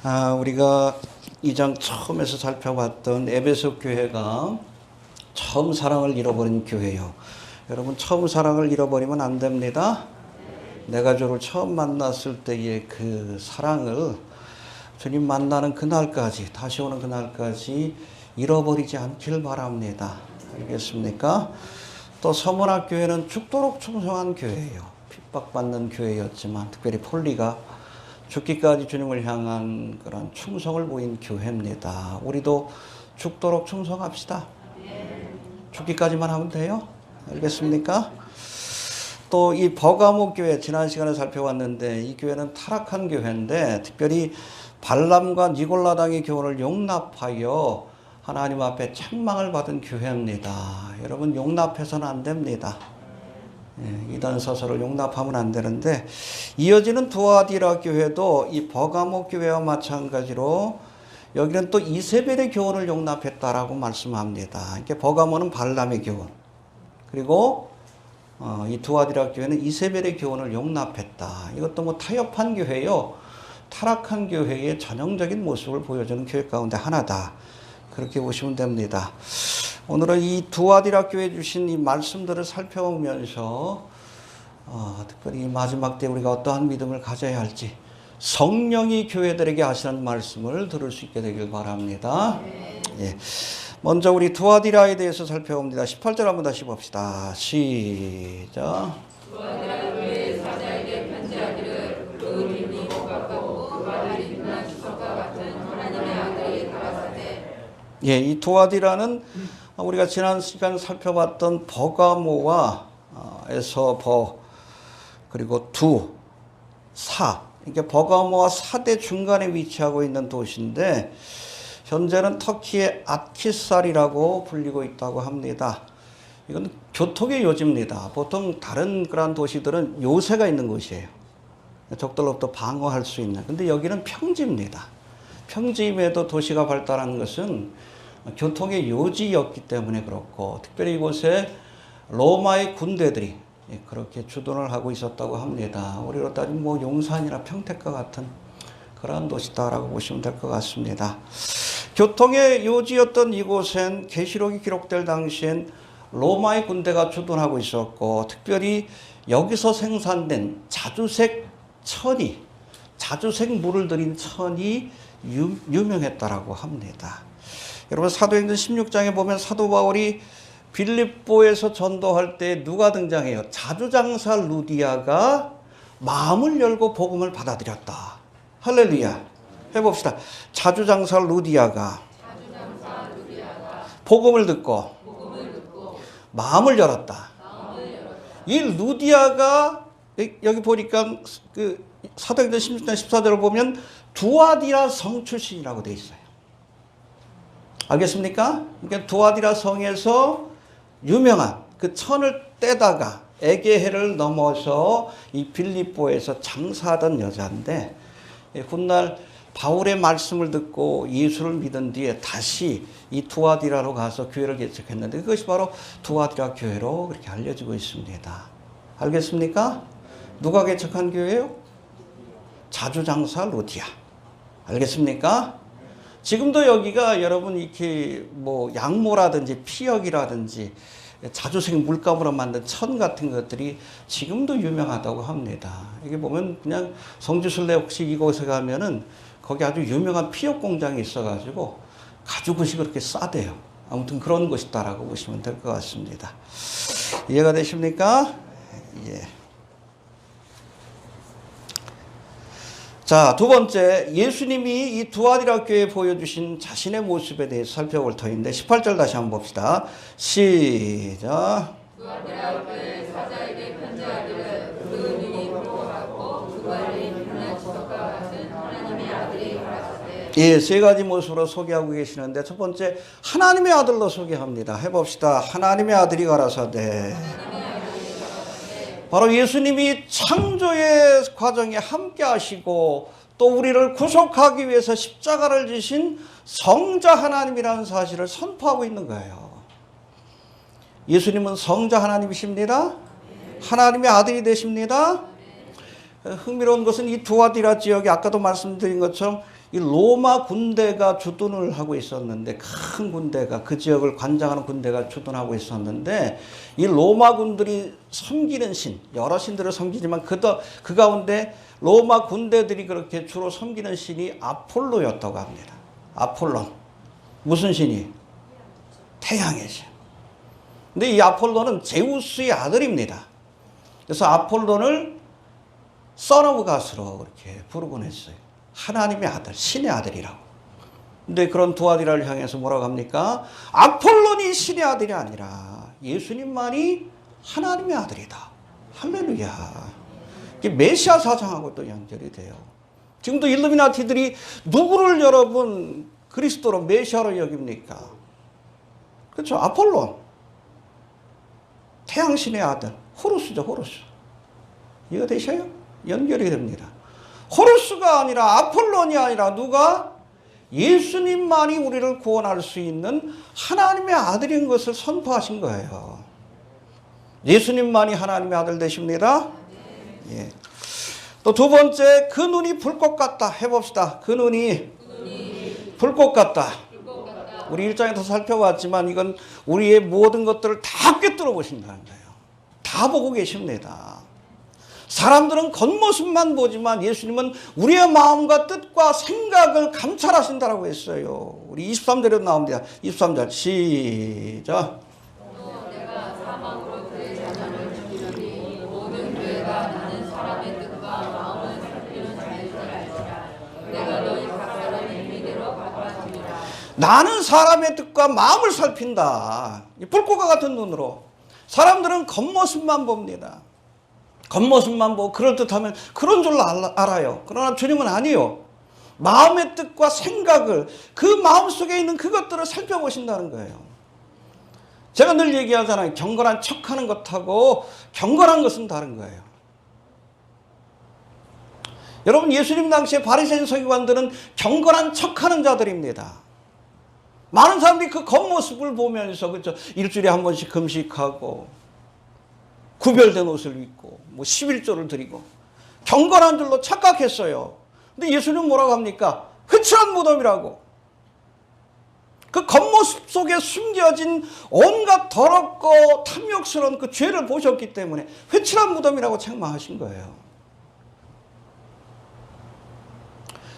우리가 2장 처음에서 살펴봤던 에베소 교회가 처음 사랑을 잃어버린 교회요. 여러분, 처음 사랑을 잃어버리면 안 됩니다. 내가 주를 처음 만났을 때의 그 사랑을 주님 만나는 그날까지, 다시 오는 그날까지 잃어버리지 않길 바랍니다. 알겠습니까? 또 서문학 교회는 죽도록 충성한 교회예요. 핍박받는 교회였지만 특별히 폴리가 죽기까지 주님을 향한 그런 충성을 보인 교회입니다. 우리도 죽도록 충성합시다. 죽기까지만 하면 돼요. 알겠습니까? 또 이 버가모 교회, 지난 시간에 살펴봤는데 이 교회는 타락한 교회인데 특별히 발람과 니골라당의 교훈을 용납하여 하나님 앞에 책망을 받은 교회입니다. 여러분, 용납해서는 안 됩니다. 이단 서서를 용납하면 안 되는데, 이어지는 두아디라 교회도 이 버가모 교회와 마찬가지로 여기는 또 이세벨의 교훈을 용납했다라고 말씀합니다. 이게 버가모는 발람의 교훈, 그리고 이 두아디라 교회는 이세벨의 교훈을 용납했다. 이것도 뭐 타협한 교회요, 타락한 교회의 전형적인 모습을 보여주는 교회 가운데 하나다. 그렇게 보시면 됩니다. 오늘은 이 두아디라 교회 주신 이 말씀들을 살펴보면서 특별히 마지막 때 우리가 어떠한 믿음을 가져야 할지 성령이 교회들에게 하시는 말씀을 들을 수 있게 되길 바랍니다. 예. 먼저 우리 두아디라에 대해서 살펴봅니다. 18절 한번 다시 봅시다. 시작. 두아디라 교회 사자에게 편지하기를 그 빛이 가깝고 그 아들이 빛난 주석과 같은 하나님의 아들이 가라사대. 예, 이 두아디라는 우리가 지난 시간 살펴봤던 버가모와 에서 그리고 사, 이게 버가모와 사대 중간에 위치하고 있는 도시인데 현재는 터키의 아키살이라고 불리고 있다고 합니다. 이건 교통의 요지입니다. 보통 다른 그런 도시들은 요새가 있는 곳이에요. 적들로부터 방어할 수 있는. 근데 여기는 평지입니다. 평지임에도 도시가 발달한 것은 교통의 요지였기 때문에 그렇고, 특별히 이곳에 로마의 군대들이 그렇게 주둔을 하고 있었다고 합니다. 우리로 따지면 뭐 용산이나 평택과 같은 그러한 도시다라고 보시면 될 것 같습니다. 교통의 요지였던 이곳엔 계시록이 기록될 당시엔 로마의 군대가 주둔하고 있었고, 특별히 여기서 생산된 자주색 천이, 자주색 물을 들인 천이 유명했다라고 합니다. 여러분, 사도행전 16장에 보면 사도 바울이 빌립보에서 전도할 때 누가 등장해요? 자주장사 루디아가 마음을 열고 복음을 받아들였다. 할렐루야. 해봅시다. 자주장사 루디아가 복음을 듣고 마음을 열었다. 이 루디아가 여기 보니까 그 사도행전 16장 14절을 보면 두아디라 성 출신이라고 되어 있어요. 알겠습니까? 그러니까 두아디라 성에서 유명한 그 천을 떼다가 에게해를 넘어서 이 빌립보에서 장사하던 여자인데, 훗날 바울의 말씀을 듣고 예수를 믿은 뒤에 다시 이 두아디라로 가서 교회를 개척했는데 그것이 바로 두아디라 교회로 그렇게 알려지고 있습니다. 알겠습니까? 누가 개척한 교회예요? 자주장사 루디아. 알겠습니까? 지금도 여기가 여러분 이렇게 뭐 양모라든지 피역이라든지 자주색 물감으로 만든 천 같은 것들이 지금도 유명하다고 합니다. 이게 보면 그냥 성지순례 혹시 이곳에 가면은 거기 아주 유명한 피역 공장이 있어가지고 가죽옷이 그렇게 싸대요. 아무튼 그런 곳이다라고 보시면 될 것 같습니다. 이해가 되십니까? 예. 자, 두 번째, 예수님이 이 두아디라 교회에 보여주신 자신의 모습에 대해서 살펴볼 터인데 18절 다시 한번 봅시다. 시작. 두아디라 교회 사자에게 편지하기를 그 빛이 가깝고 그 아들이 빛난 주석과 같은 하나님의 아들이 가라사대. 예, 세 가지 모습으로 소개하고 계시는데 첫 번째, 하나님의 아들로 소개합니다. 해봅시다. 하나님의 아들이 가라사대. 바로 예수님이 창조의 과정에 함께 하시고 또 우리를 구속하기 위해서 십자가를 지신 성자 하나님이라는 사실을 선포하고 있는 거예요. 예수님은 성자 하나님이십니다. 하나님의 아들이 되십니다. 흥미로운 것은 이 두아디라 지역이 아까도 말씀드린 것처럼 이 로마 군대가 주둔을 하고 있었는데, 큰 군대가, 그 지역을 관장하는 군대가 주둔하고 있었는데, 이 로마 군들이 섬기는 신, 여러 신들을 섬기지만 그 가운데 로마 군대들이 그렇게 주로 섬기는 신이 아폴로였다고 합니다. 아폴론. 무슨 신이? 태양의 신. 근데 이 아폴로는 제우스의 아들입니다. 그래서 아폴론을 Son of God으로 그렇게 부르곤 했어요. 하나님의 아들, 신의 아들이라고. 근데 그런 두 아들을 향해서 뭐라고 합니까? 아폴론이 신의 아들이 아니라 예수님만이 하나님의 아들이다. 할렐루야. 이게 메시아 사상하고 또 연결이 돼요. 지금도 일루미나티들이 누구를 여러분 그리스도로 메시아로 여깁니까? 그렇죠. 아폴론. 태양신의 아들. 호루스죠, 호루스. 이해가 되셔요? 연결이 됩니다. 호루스가 아니라 아폴론이 아니라 누가? 예수님만이 우리를 구원할 수 있는 하나님의 아들인 것을 선포하신 거예요. 예수님만이 하나님의 아들 되십니다. 예. 또 두 번째, 그 눈이 불꽃 같다. 해봅시다. 그 눈이 불꽃 같다. 우리 1장에서 살펴봤지만 이건 우리의 모든 것들을 다 꿰뚫어 보신다는 거예요. 다 보고 계십니다. 사람들은 겉모습만 보지만 예수님은 우리의 마음과 뜻과 생각을 감찰하신다라고 했어요. 우리 23절에도 나옵니다. 23절 시작. 내가 사망으로 그의 자녀를 죽이려니 모든 죄가 나는 사람의 뜻과 마음을 살피는 자일 줄 알지라. 내가 너희 각자를 행위대로 갚아주리라. 나는 사람의 뜻과 마음을 살핀다. 불꽃과 같은 눈으로. 사람들은 겉모습만 봅니다. 겉모습만 보고 그럴듯하면 그런 줄로 알아요. 그러나 주님은 아니요. 마음의 뜻과 생각을, 그 마음속에 있는 그것들을 살펴보신다는 거예요. 제가 늘 얘기하잖아요. 경건한 척하는 것하고 경건한 것은 다른 거예요. 여러분, 예수님 당시에 바리새인 서기관들은 경건한 척하는 자들입니다. 많은 사람들이 그 겉모습을 보면서, 그렇죠, 일주일에 한 번씩 금식하고 구별된 옷을 입고 뭐 11조를 드리고 경건한 줄로 착각했어요. 근데 예수님은 뭐라고 합니까? 회칠한 무덤이라고. 그 겉모습 속에 숨겨진 온갖 더럽고 탐욕스러운 그 죄를 보셨기 때문에 회칠한 무덤이라고 책망하신 거예요.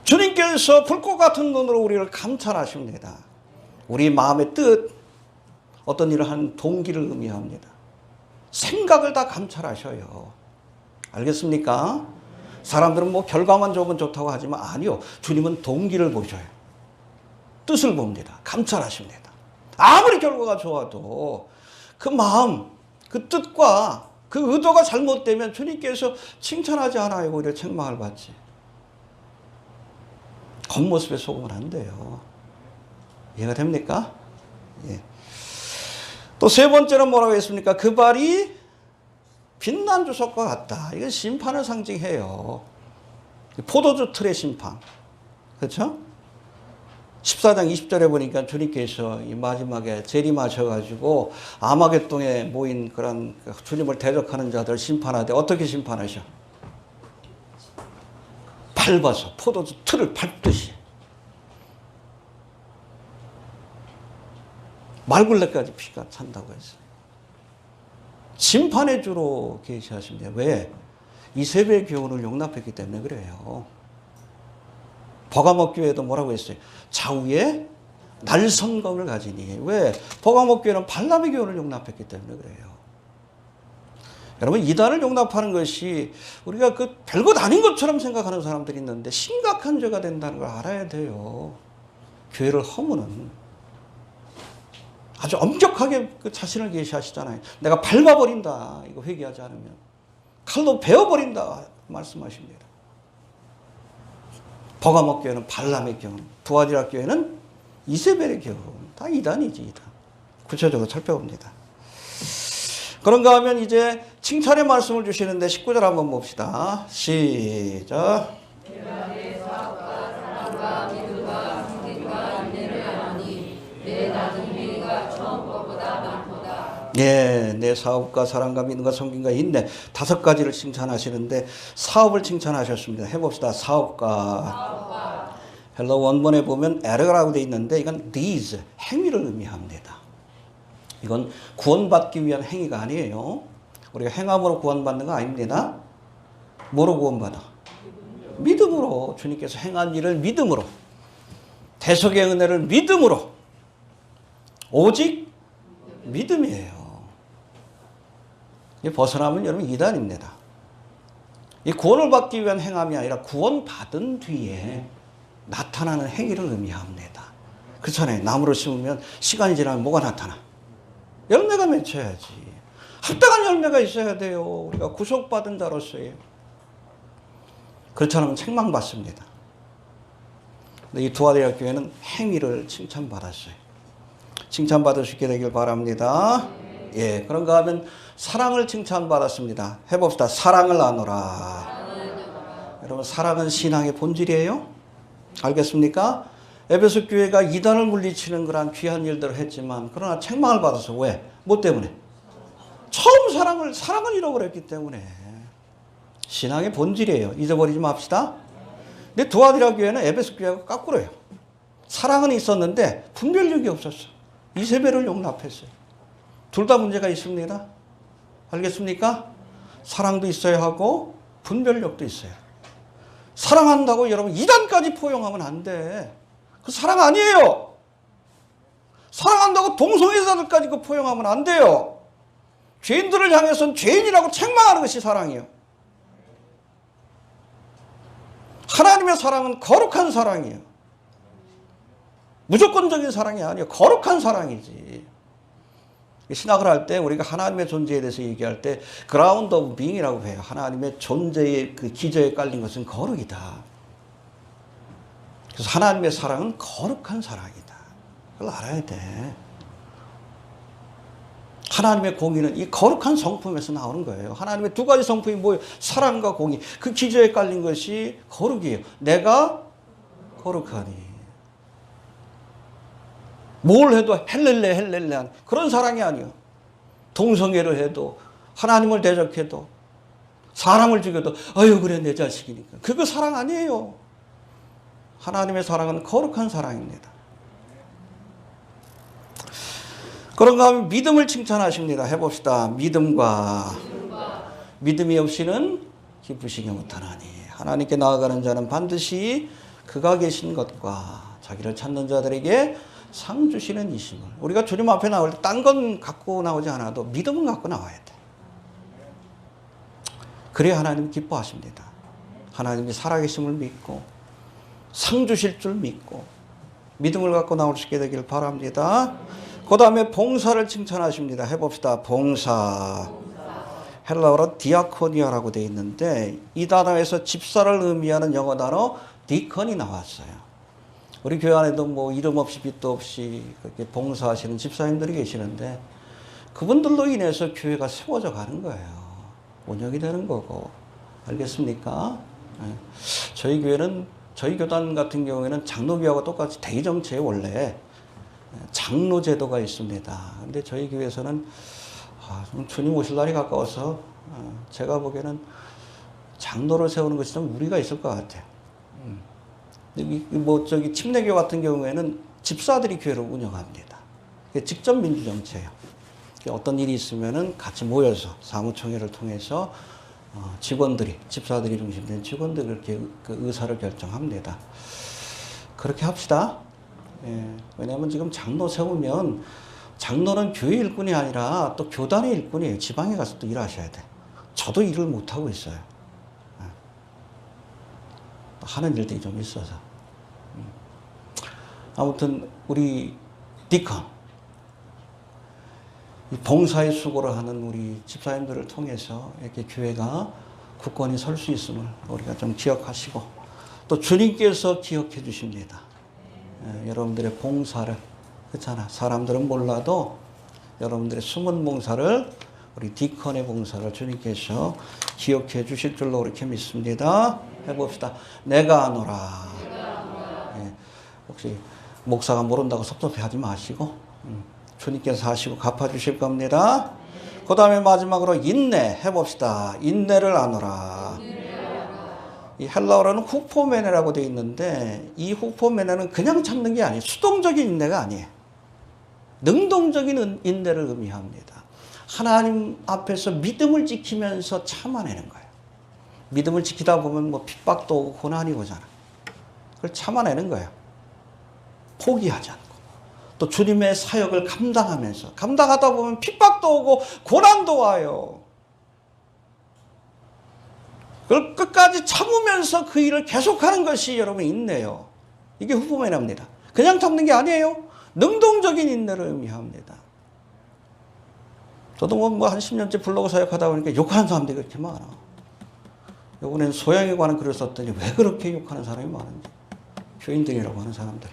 주님께서 불꽃 같은 눈으로 우리를 감찰하십니다. 우리 마음의 뜻, 어떤 일을 하는 동기를 의미합니다. 생각을 다 감찰하셔요. 알겠습니까? 사람들은 뭐 결과만 좋으면 좋다고 하지만 아니요. 주님은 동기를 보셔요. 뜻을 봅니다. 감찰하십니다. 아무리 결과가 좋아도 그 마음, 그 뜻과 그 의도가 잘못되면 주님께서 칭찬하지 않아요. 오히려 책망을 받지. 겉모습에 속으면 안 돼요. 이해가 됩니까? 예. 또 세 번째는 뭐라고 했습니까? 그 발이 빛난 주석과 같다. 이건 심판을 상징해요. 포도주 틀의 심판. 그렇죠? 14장 20절에 보니까 주님께서 이 마지막에 재림하셔가지고 아마겟돈에 모인 그런 주님을 대적하는 자들 심판하되 어떻게 심판하셔? 밟아서 포도주 틀을 밟듯이. 말굴레까지 피가 찬다고 했어요. 심판의 주로 계시하십니다. 왜? 이세벨의 교훈을 용납했기 때문에 그래요. 버가모 교회도 뭐라고 했어요? 좌우에 날성검을 가지니. 왜? 버가모 교회는 발람의 교훈을 용납했기 때문에 그래요. 여러분, 이단을 용납하는 것이 우리가 그 별것 아닌 것처럼 생각하는 사람들이 있는데 심각한 죄가 된다는 걸 알아야 돼요. 교회를 허무는. 아주 엄격하게 그 자신을 계시하시잖아요. 내가 밟아버린다. 이거 회개하지 않으면. 칼로 베어버린다. 말씀하십니다. 버가모 교회는 발람의 교훈, 두아디라 교회는 이세벨의 교훈. 다 이단이지, 이단. 구체적으로 살펴봅니다. 그런가 하면 이제 칭찬의 말씀을 주시는데 19절 한번 봅시다. 시작. 예, 내 사업과 사랑과 믿음과 섬김과 인내 5가지를 칭찬하시는데 사업을 칭찬하셨습니다. 해봅시다. 사업과 헬러 원본에 보면 에러라고 되어 있는데 이건 these, 행위를 의미합니다. 이건 구원받기 위한 행위가 아니에요. 우리가 행함으로 구원받는 거 아닙니다. 뭐로 구원받아? 믿음으로. 주님께서 행한 일을 믿음으로. 대속의 은혜를 믿음으로. 오직 믿음이에요. 벗어나면 여러분 이단입니다. 이 구원을 받기 위한 행함이 아니라 구원받은 뒤에 나타나는 행위를 의미합니다. 그렇잖아요. 나무를 심으면 시간이 지나면 뭐가 나타나? 열매가 맺혀야지. 합당한 열매가 있어야 돼요. 우리가 구속받은 자로서요. 그렇지 않으면 책망받습니다. 근데 이 두아디라 교회는 행위를 칭찬받았어요. 칭찬받을 수 있게 되길 바랍니다. 예, 그런가 하면 사랑을 칭찬받았습니다. 해봅시다. 사랑을 나누라. 여러분, 사랑은 신앙의 본질이에요. 알겠습니까? 에베소 교회가 이단을 물리치는 그런 귀한 일들을 했지만 그러나 책망을 받아서 왜? 뭐 때문에? 처음 사랑을 잃어버렸기 때문에. 신앙의 본질이에요. 잊어버리지 맙시다. 근데 두아디라 교회는 에베소 교회가 거꾸로예요. 사랑은 있었는데 분별력이 없었어. 이세벨을 용납했어요. 둘 다 문제가 있습니다. 알겠습니까? 사랑도 있어야 하고 분별력도 있어요. 사랑한다고 여러분 이단까지 포용하면 안 돼. 그 사랑 아니에요. 사랑한다고 동성애자들까지 그 포용하면 안 돼요. 죄인들을 향해서는 죄인이라고 책망하는 것이 사랑이에요. 하나님의 사랑은 거룩한 사랑이에요. 무조건적인 사랑이 아니에요. 거룩한 사랑이지. 신학을 할 때 우리가 하나님의 존재에 대해서 얘기할 때 그라운드 오브 빙이라고 해요. 하나님의 존재의 그 기저에 깔린 것은 거룩이다. 그래서 하나님의 사랑은 거룩한 사랑이다. 그걸 알아야 돼. 하나님의 공의는 이 거룩한 성품에서 나오는 거예요. 하나님의 두 가지 성품이 뭐예요? 사랑과 공의. 그 기저에 깔린 것이 거룩이에요. 내가 거룩하니. 뭘 해도 헬렐레 그런 사랑이 아니에요. 동성애를 해도 하나님을 대적해도 사람을 죽여도 아유 그래 내 자식이니까. 그거 사랑 아니에요. 하나님의 사랑은 거룩한 사랑입니다. 그런가 하면 믿음을 칭찬하십니다. 해봅시다. 믿음이 없이는 기쁘시게 못하나니. 하나님께 나아가는 자는 반드시 그가 계신 것과 자기를 찾는 자들에게 상 주시는 이심을. 우리가 주님 앞에 나올 때 딴 건 갖고 나오지 않아도 믿음은 갖고 나와야 돼. 그래야 하나님 기뻐하십니다. 하나님이 살아계심을 믿고 상 주실 줄 믿고 믿음을 갖고 나올 수 있게 되길 바랍니다. 그 다음에 봉사를 칭찬하십니다. 해봅시다. 봉사. 헬라어로 디아코니아라고 되어 있는데 이 단어에서 집사를 의미하는 영어 단어 디컨이 나왔어요. 우리 교회 안에도 뭐 이름 없이 빛도 없이 그렇게 봉사하시는 집사님들이 계시는데 그분들로 인해서 교회가 세워져 가는 거예요. 운영이 되는 거고. 알겠습니까? 네. 저희 교회는 저희 교단 같은 경우에는 장로교회하고 똑같이 대의정체에 원래 장로 제도가 있습니다. 근데 저희 교회에서는 좀 주님 오실 날이 가까워서 제가 보기에는 장로를 세우는 것이 좀 무리가 있을 것 같아요. 뭐 저기 침례교 같은 경우에는 집사들이 교회를 운영합니다. 직접 민주정체예요. 어떤 일이 있으면은 같이 모여서 사무총회를 통해서 직원들이 집사들이 중심된 직원들이 그렇게 그 의사를 결정합니다. 그렇게 합시다. 예, 왜냐하면 지금 장로 세우면 장로는 교회 일꾼이 아니라 또 교단의 일꾼이에요. 지방에 가서 또 일하셔야 돼. 저도 일을 못 하고 있어요. 하는 일들이 좀 있어서. 아무튼 우리 디컨 봉사의 수고를 하는 우리 집사님들을 통해서 이렇게 교회가 굳건히 설 수 있음을 우리가 좀 기억하시고 또 주님께서 기억해 주십니다. 여러분들의 봉사를 그렇잖아. 사람들은 몰라도 여러분들의 숨은 봉사를 우리 디컨의 봉사를 주님께서 기억해 주실 줄로 그렇게 믿습니다. 해봅시다. 내가 하노라. 예, 혹시 목사가 모른다고 섭섭해하지 마시고 주님께서 하시고 갚아주실 겁니다. 그 다음에 마지막으로 인내 해봅시다. 인내를 하노라. 이 헬라어로는 후포메네라고 되어 있는데 이 후포메네는 그냥 참는 게 아니에요. 수동적인 인내가 아니에요. 능동적인 인내를 의미합니다. 하나님 앞에서 믿음을 지키면서 참아내는 거예요. 믿음을 지키다 보면 뭐 핍박도 오고 고난이 오잖아. 그걸 참아내는 거예요. 포기하지 않고. 또 주님의 사역을 감당하다 보면 핍박도 오고 고난도 와요. 그걸 끝까지 참으면서 그 일을 계속하는 것이 여러분 인내요. 이게 후포메네입니다. 그냥 참는 게 아니에요. 능동적인 인내를 의미합니다. 저도 뭐 한 10년째 블로그 사역하다 보니까 욕하는 사람들이 그렇게 많아. 요번엔 소양에 관한 글을 썼더니 왜 그렇게 욕하는 사람이 많은지. 교인들이라고 하는 사람들이.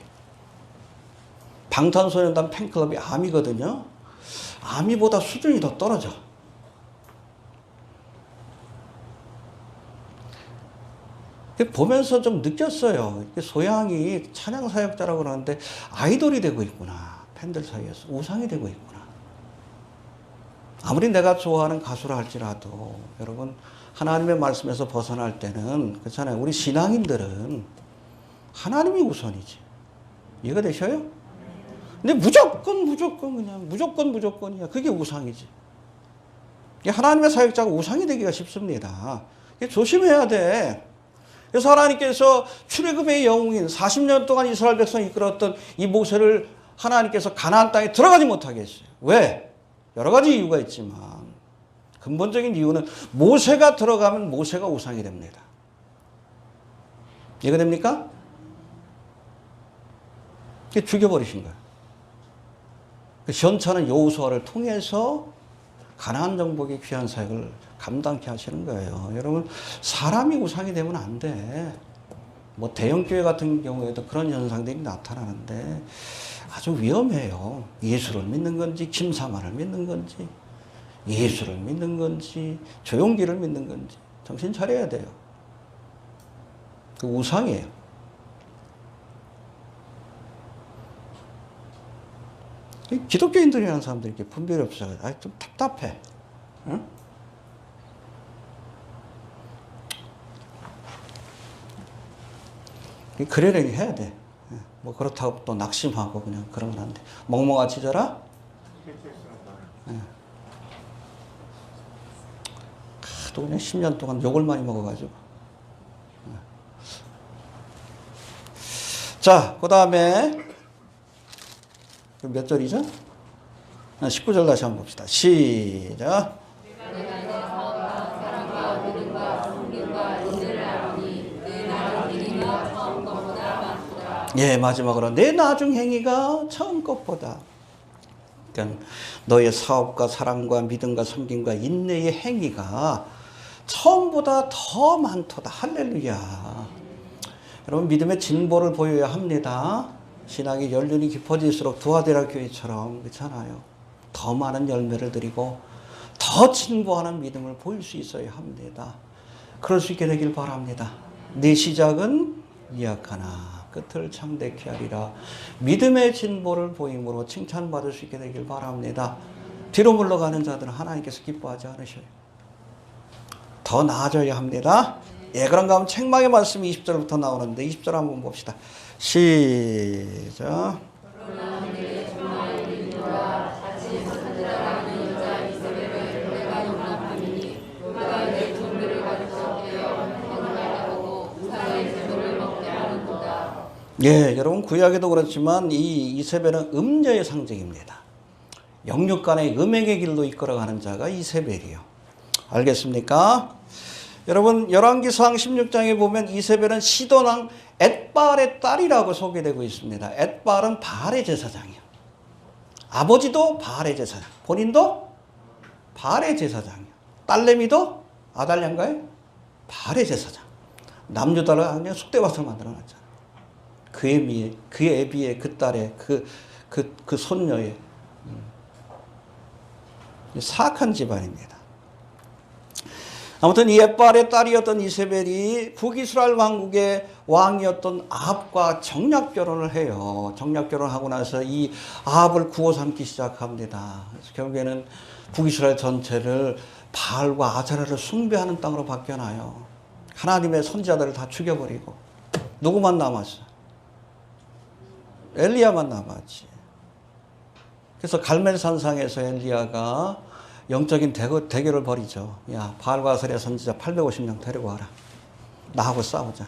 방탄소년단 팬클럽이 아미거든요. 아미보다 수준이 더 떨어져. 보면서 좀 느꼈어요. 소양이 찬양 사역자라고 그러는데 아이돌이 되고 있구나. 팬들 사이에서 우상이 되고 있구나. 아무리 내가 좋아하는 가수라 할지라도 여러분 하나님의 말씀에서 벗어날 때는 그렇잖아요. 우리 신앙인들은 하나님이 우선이지. 이해가 되셔요? 근데 무조건이야. 그게 우상이지. 하나님의 사역자가 우상이 되기가 쉽습니다. 조심해야 돼. 그래서 하나님께서 출애굽의 영웅인 40년 동안 이스라엘 백성을 이끌었던 이 모세를 하나님께서 가나안 땅에 들어가지 못하게 했어요. 왜? 여러 가지 이유가 있지만 근본적인 이유는 모세가 들어가면 모세가 우상이 됩니다. 이해가 됩니까? 죽여버리신 거예요. 그 현차는 여호수아를 통해서 가나안 정복의 귀한 사역을 감당케 하시는 거예요. 여러분 사람이 우상이 되면 안 돼. 뭐 대형교회 같은 경우에도 그런 현상들이 나타나는데 아주 위험해요. 예수를 믿는 건지 김사만을 믿는 건지 예수를 믿는 건지 조용기를 믿는 건지 정신 차려야 돼요. 그 우상이에요. 기독교인들이라는 사람들이 이렇게 분별이 없어요. 좀 답답해. 응? 그러려니 해야 돼. 뭐 그렇다고 또 낙심하고 그냥 그러면 안 돼. 멍멍아 짖어라? 또 그냥 10년 동안 욕을 많이 먹어가지고. 자, 그 다음에 몇 절이죠? 19절 다시 한번 봅시다. 시작. 예, 마지막으로 내 나중 행위가 처음 것보다. 그러니까 너의 사업과 사랑과 믿음과 섬김과 인내의 행위가 처음보다 더 많도다. 할렐루야. 여러분 믿음의 진보를 보여야 합니다. 신앙의 연륜이 깊어질수록 두아데라 교회처럼 그렇잖아요. 더 많은 열매를 드리고 더 진보하는 믿음을 보일 수 있어야 합니다. 그럴 수 있게 되길 바랍니다. 네 시작은 미약하나 끝을 창대케 하리라. 믿음의 진보를 보임으로 칭찬받을 수 있게 되길 바랍니다. 뒤로 물러가는 자들은 하나님께서 기뻐하지 않으셔요. 더 나아져야 합니다. 예, 그런가 하면 책망의 말씀이 20절부터 나오는데 20절 한번 봅시다. 시작. 예, 여러분 구약에도 그렇지만 이 이세벨은 음녀의 상징입니다. 영육 간의 음행의 길로 이끌어가는 자가 이세벨이요. 알겠습니까? 여러분 열왕기상 16장에 보면 이세벨은 시돈왕 엣바알의 딸이라고 소개되고 있습니다. 엣바알은 바알의 제사장이요. 아버지도 바알의 제사장, 본인도 바알의 제사장이요. 딸내미도 아달랴인가요? 바알의 제사장. 남유다를 그냥 쑥대밭을 만들어놨잖아요. 그의 애비의 그 딸의 그 손녀의 사악한 집안입니다. 아무튼 이 엣바알의 딸이었던 이세벨이 북이스라엘 왕국의 왕이었던 아합과 정략 결혼을 해요. 정략 결혼하고 나서 이 아합을 구워 삼기 시작합니다. 그래서 결국에는 북이스라엘 전체를 바알과 아세라를 숭배하는 땅으로 바뀌어나요. 하나님의 선지자들을 다 죽여버리고 누구만 남았어? 엘리야만 남았지. 그래서 갈멜산상에서 엘리야가 영적인 대결을 벌이죠. 야, 바알과 아세라 선지자 850명 데리고 와라. 나하고 싸우자.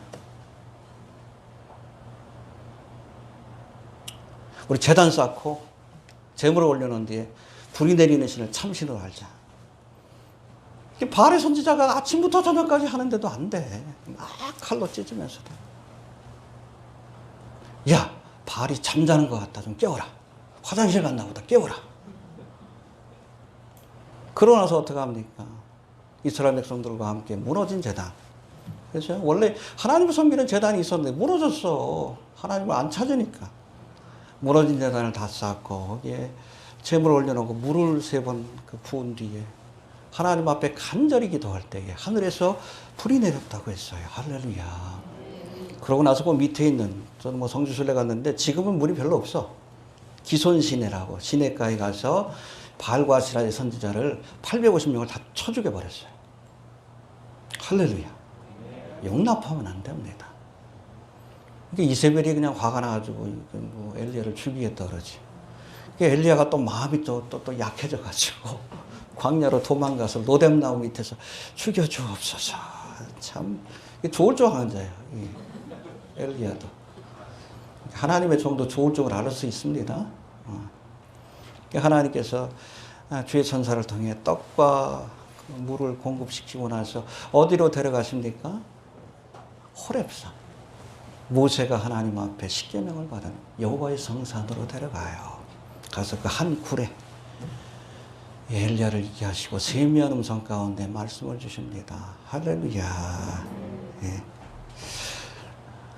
우리 제단 쌓고 제물을 올려놓은 뒤에 불이 내리는 신을 참신으로 알자. 바알의 선지자가 아침부터 저녁까지 하는데도 안 돼. 막 칼로 찢으면서도. 야, 바알이 잠자는 것 같다. 좀 깨워라. 화장실 갔나 보다. 깨워라. 그러고 나서 어떻게 합니까? 이스라엘 백성들과 함께 무너진 제단. 그렇죠? 원래 하나님을 섬기는 제단이 있었는데 무너졌어. 하나님을 안 찾으니까. 무너진 제단을 다 쌓고 거기에 제물을 올려놓고 물을 3번 부은 뒤에 하나님 앞에 간절히 기도할 때에 하늘에서 불이 내렸다고 했어요. 할렐루야. 그러고 나서 그 밑에 있는, 저는 뭐 성지순례 갔는데 지금은 물이 별로 없어. 기손 시내라고 시내가에 가서 바알과 아세라의 선지자를 850명을 다 쳐 죽여버렸어요. 할렐루야. 용납하면 안 됩니다. 그러니까 이세벨이 그냥 화가 나가지고 뭐 엘리야를 죽이겠다 그러지. 그러니까 엘리야가 또 마음이 또 약해져가지고 광야로 도망가서 로뎀나무 밑에서 죽여주옵소서. 참 조울조한 자예요. 엘리야도. 하나님의 종도 조울조를 알을 수 있습니다. 하나님께서 주의 천사를 통해 떡과 물을 공급시키고 나서 어디로 데려가십니까? 호렙산. 모세가 하나님 앞에 십계명을 받은 여호와의 성산으로 데려가요. 가서 그 한 굴에 엘리야를 있게 하시고 세미한 음성 가운데 말씀을 주십니다. 할렐루야. 예.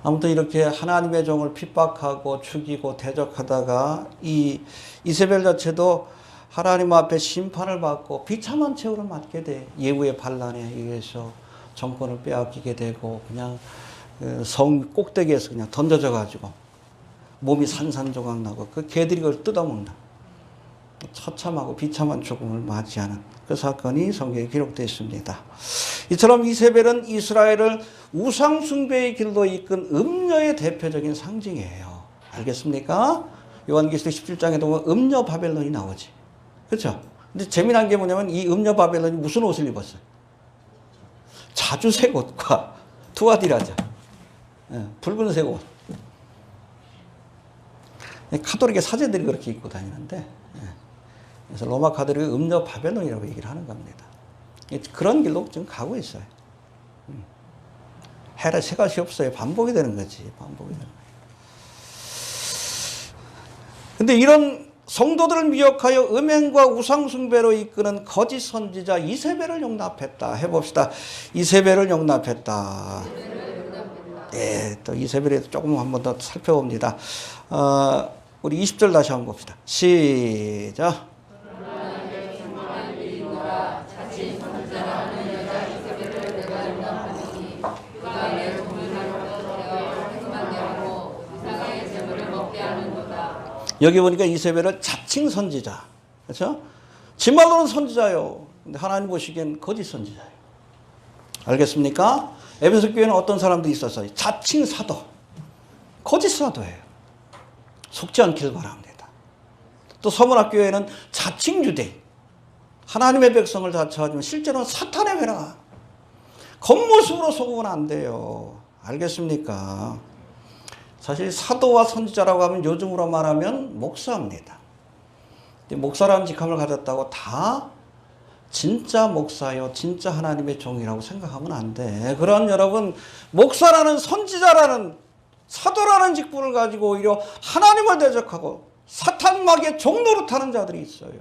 아무튼 이렇게 하나님의 종을 핍박하고 죽이고 대적하다가 이 이세벨 자체도 하나님 앞에 심판을 받고 비참한 최후를 맞게 돼. 예후의 반란에 의해서 정권을 빼앗기게 되고 그냥 성 꼭대기에서 그냥 던져져 가지고 몸이 산산조각 나고 그 개들이 그걸 뜯어먹는 처참하고 비참한 죽음을 맞이하는 그 사건이 성경에 기록되어 있습니다. 이처럼 이세벨은 이스라엘을 우상숭배의 길로 이끈 음녀의 대표적인 상징이에요. 알겠습니까? 요한계시록 17장에 보면 음녀 바벨론이 나오지. 그렇죠? 근데 재미난 게 뭐냐면 이 음녀 바벨론이 무슨 옷을 입었어요? 자주색 옷과 투아디라자. 붉은색 옷. 카톨릭의 사제들이 그렇게 입고 다니는데, 그래서 로마 카톨릭이 음녀 바벨론이라고 얘기를 하는 겁니다. 그런 길로 지금 가고 있어요. 해라 새 것이 없어요. 반복이 되는 거지. 반복이 되는 거예요. 근데 이런 성도들을 미혹하여 음행과 우상숭배로 이끄는 거짓 선지자 이세벨을 용납했다. 해봅시다. 이세벨을 용납했다. 네, 또 이세벨에 조금 한 번 더 살펴봅니다. 우리 20절 다시 한번 봅시다. 시작. 여기 보니까 이세벨은 자칭 선지자. 그렇죠? 진말로는 선지자요. 근데 하나님 보시기엔 거짓 선지자예요. 알겠습니까? 에베소 교회는 어떤 사람들이 있었어요? 자칭 사도. 거짓 사도예요. 속지 않기를 바랍니다. 또 서문학 교회는 자칭 유대인. 하나님의 백성을 자처하지만 실제로는 사탄의 회라. 겉모습으로 속으면 안 돼요. 알겠습니까? 사실 사도와 선지자라고 하면 요즘으로 말하면 목사입니다. 목사라는 직함을 가졌다고 다 진짜 목사요, 진짜 하나님의 종이라고 생각하면 안 돼. 그런 여러분, 목사라는 선지자라는 사도라는 직분을 가지고 오히려 하나님을 대적하고 사탄막의 종노릇하는 자들이 있어요.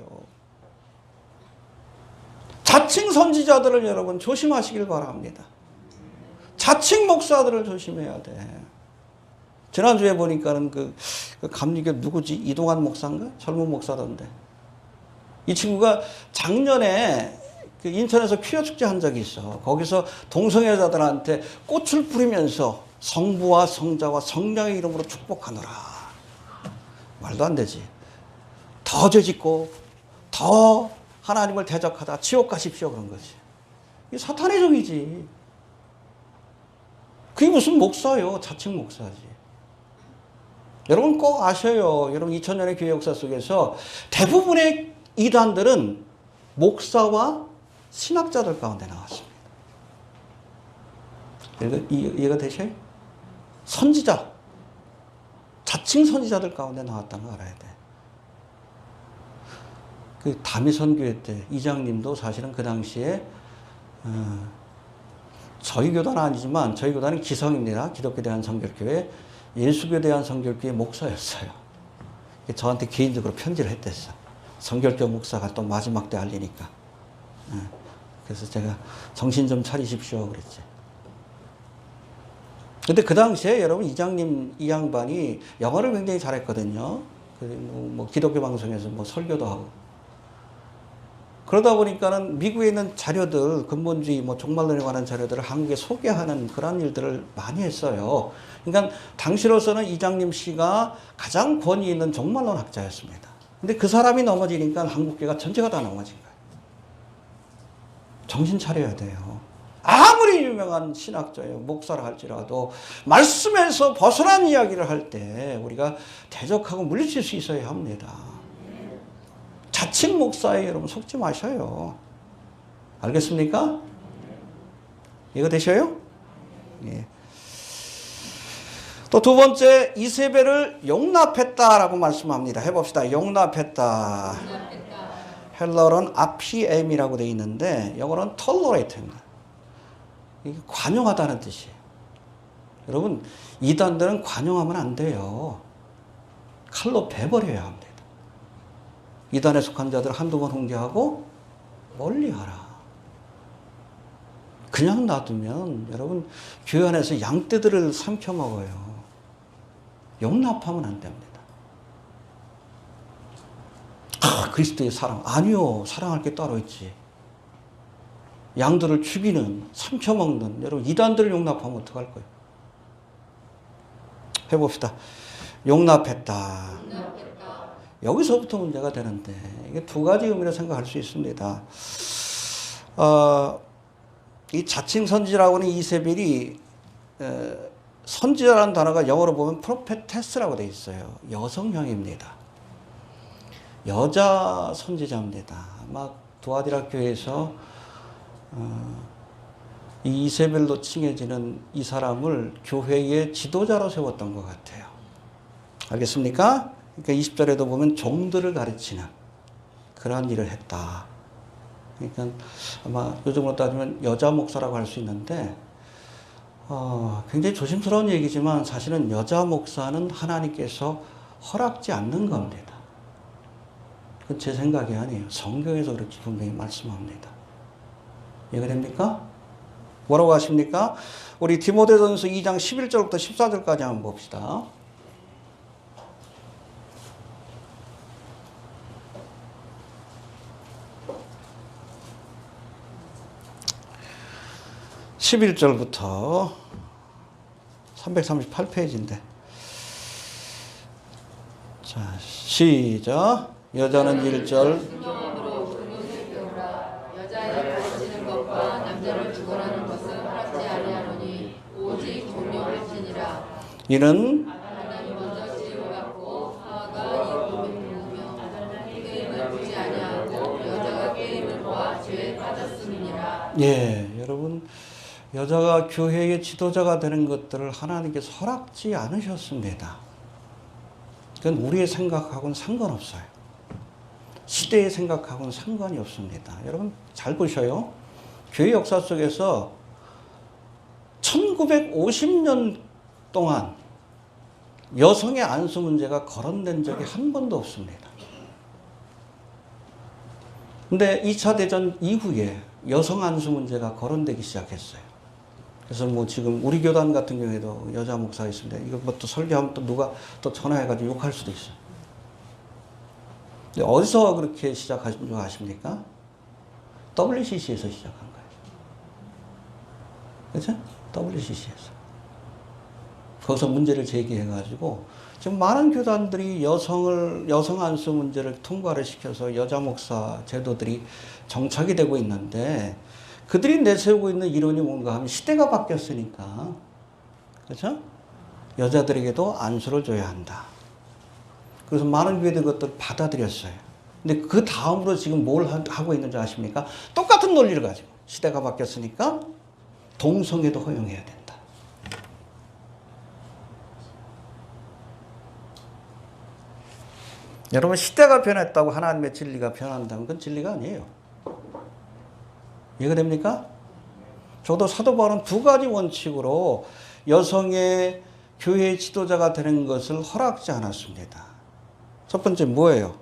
자칭 선지자들을 여러분 조심하시길 바랍니다. 자칭 목사들을 조심해야 돼. 지난주에 보니까는 그 감리교 누구지? 이동환 목사인가? 젊은 목사던데. 이 친구가 작년에 그 인천에서 퀴어 축제 한 적이 있어. 거기서 동성애자들한테 꽃을 뿌리면서 성부와 성자와 성령의 이름으로 축복하노라. 말도 안 되지. 더 죄짓고 더 하나님을 대적하다 지옥 가십시오 그런 거지. 이게 사탄의 종이지. 그게 무슨 목사요? 자칭 목사지. 여러분 꼭 아셔요. 여러분 2000년의 교회 역사 속에서 대부분의 이단들은 목사와 신학자들 가운데 나왔습니다. 이해가 되셔요? 선지자, 자칭 선지자들 가운데 나왔다는 거 알아야 돼. 그 다미선 교회 때 이장님도 사실은 그 당시에 저희 교단은 아니지만 저희 교단은 기성입니다. 기독교 대한성결교회 예수교 대한성결교회 목사였어요. 저한테 개인적으로 편지를 했댔어. 성결교 목사가 또 마지막 때 알리니까. 그래서 제가 정신 좀 차리십시오 그랬지. 근데 그 당시에 여러분 이장님 이 양반이 영어를 굉장히 잘했거든요. 뭐 기독교 방송에서 뭐 설교도 하고. 그러다 보니까는 미국에 있는 자료들, 근본주의, 뭐 종말론에 관한 자료들을 한국에 소개하는 그런 일들을 많이 했어요. 그러니까 당시로서는 이장님 씨가 가장 권위 있는 종말론 학자였습니다. 근데 그 사람이 넘어지니까 한국교회가 전체가 다 넘어진 거예요. 정신 차려야 돼요. 아무리 유명한 신학자예요. 목사를 할지라도 말씀에서 벗어난 이야기를 할 때 우리가 대적하고 물리칠 수 있어야 합니다. 자칭 목사에 여러분 속지 마셔요. 알겠습니까? 이거 되셔요? 예. 또 두 번째, 이세벨을 용납했다라고 말씀합니다. 해봅시다. 용납했다. 헬러는 아피엠이라고 되어 있는데 영어로는 tolerate입니다. 이게 관용하다는 뜻이에요. 여러분, 이단들은 관용하면 안 돼요. 칼로 베버려야 합니다. 이단에 속한 자들 한두 번 훈계하고 멀리하라. 그냥 놔두면 여러분 교회 안에서 양떼들을 삼켜먹어요. 용납하면 안 됩니다. 그리스도의 사랑. 아니요. 사랑할 게 따로 있지. 양들을 죽이는, 삼켜먹는 여러분 이단들을 용납하면 어떡할 거예요? 해봅시다. 용납했다. 여기서부터 문제가 되는데 이게 두 가지 의미로 생각할 수 있습니다. 이 자칭 선지자라고 하는 이세벨이 선지자라는 단어가 영어로 보면 프로페테스라고 되어 있어요. 여성형입니다. 여자 선지자입니다. 아마 두아디라 교회에서 이 이세벨로 칭해지는 이 사람을 교회의 지도자로 세웠던 것 같아요. 알겠습니까? 그러니까 20절에도 보면 종들을 가르치는 그러한 일을 했다. 그러니까 아마 요즘으로 따지면 여자 목사라고 할 수 있는데 굉장히 조심스러운 얘기지만 사실은 여자 목사는 하나님께서 허락지 않는 겁니다. 그건 제 생각이 아니에요. 성경에서 그렇게 분명히 말씀합니다. 이해가 됩니까? 뭐라고 하십니까? 우리 디모데전서 2장 11절부터 14절까지 한번 봅시다. (11절부터) 338페이지인데 자 시작. 여자는 1절 여자를 가르치는 것과 남자를 주관하는 것은 허락지 아니하노니 오직 존경할지니라. 이는 하나님 먼저 지음을 받고 하와가 이름을 부르며 게임을 보지 아니하고 여자가 게임을 보아 죄에 빠졌음이니라. 예 여러분 여자가 교회의 지도자가 되는 것들을 하나님께서 허락지 않으셨습니다. 그건 우리의 생각하고는 상관없어요. 시대의 생각하고는 상관이 없습니다. 여러분 잘 보셔요. 교회 역사 속에서 1950년 동안 여성의 안수 문제가 거론된 적이 한 번도 없습니다. 근데 2차 대전 이후에 여성 안수 문제가 거론되기 시작했어요. 그래서 뭐 지금 우리 교단 같은 경우에도 여자 목사가 있습니다. 이거 뭐 또 설교하면 또 누가 또 전화해가지고 욕할 수도 있어요. 근데 어디서 그렇게 시작하신 줄 아십니까? WCC에서 시작한 거예요. 그렇죠? WCC에서. 거기서 문제를 제기해가지고 지금 많은 교단들이 여성 안수 문제를 통과를 시켜서 여자 목사 제도들이 정착이 되고 있는데 그들이 내세우고 있는 이론이 뭔가 하면 시대가 바뀌었으니까 그렇죠? 여자들에게도 안수를 줘야 한다. 그래서 많은 교회들이 그것들 받아들였어요. 근데 그 다음으로 지금 뭘 하고 있는지 아십니까? 똑같은 논리를 가지고 시대가 바뀌었으니까 동성애도 허용해야 된다. 여러분, 시대가 변했다고 하나님의 진리가 변한다면 그건 진리가 아니에요. 이해가 됩니까? 저도 사도 바울은 두 가지 원칙으로 여성의 교회의 지도자가 되는 것을 허락하지 않았습니다. 첫 번째 뭐예요?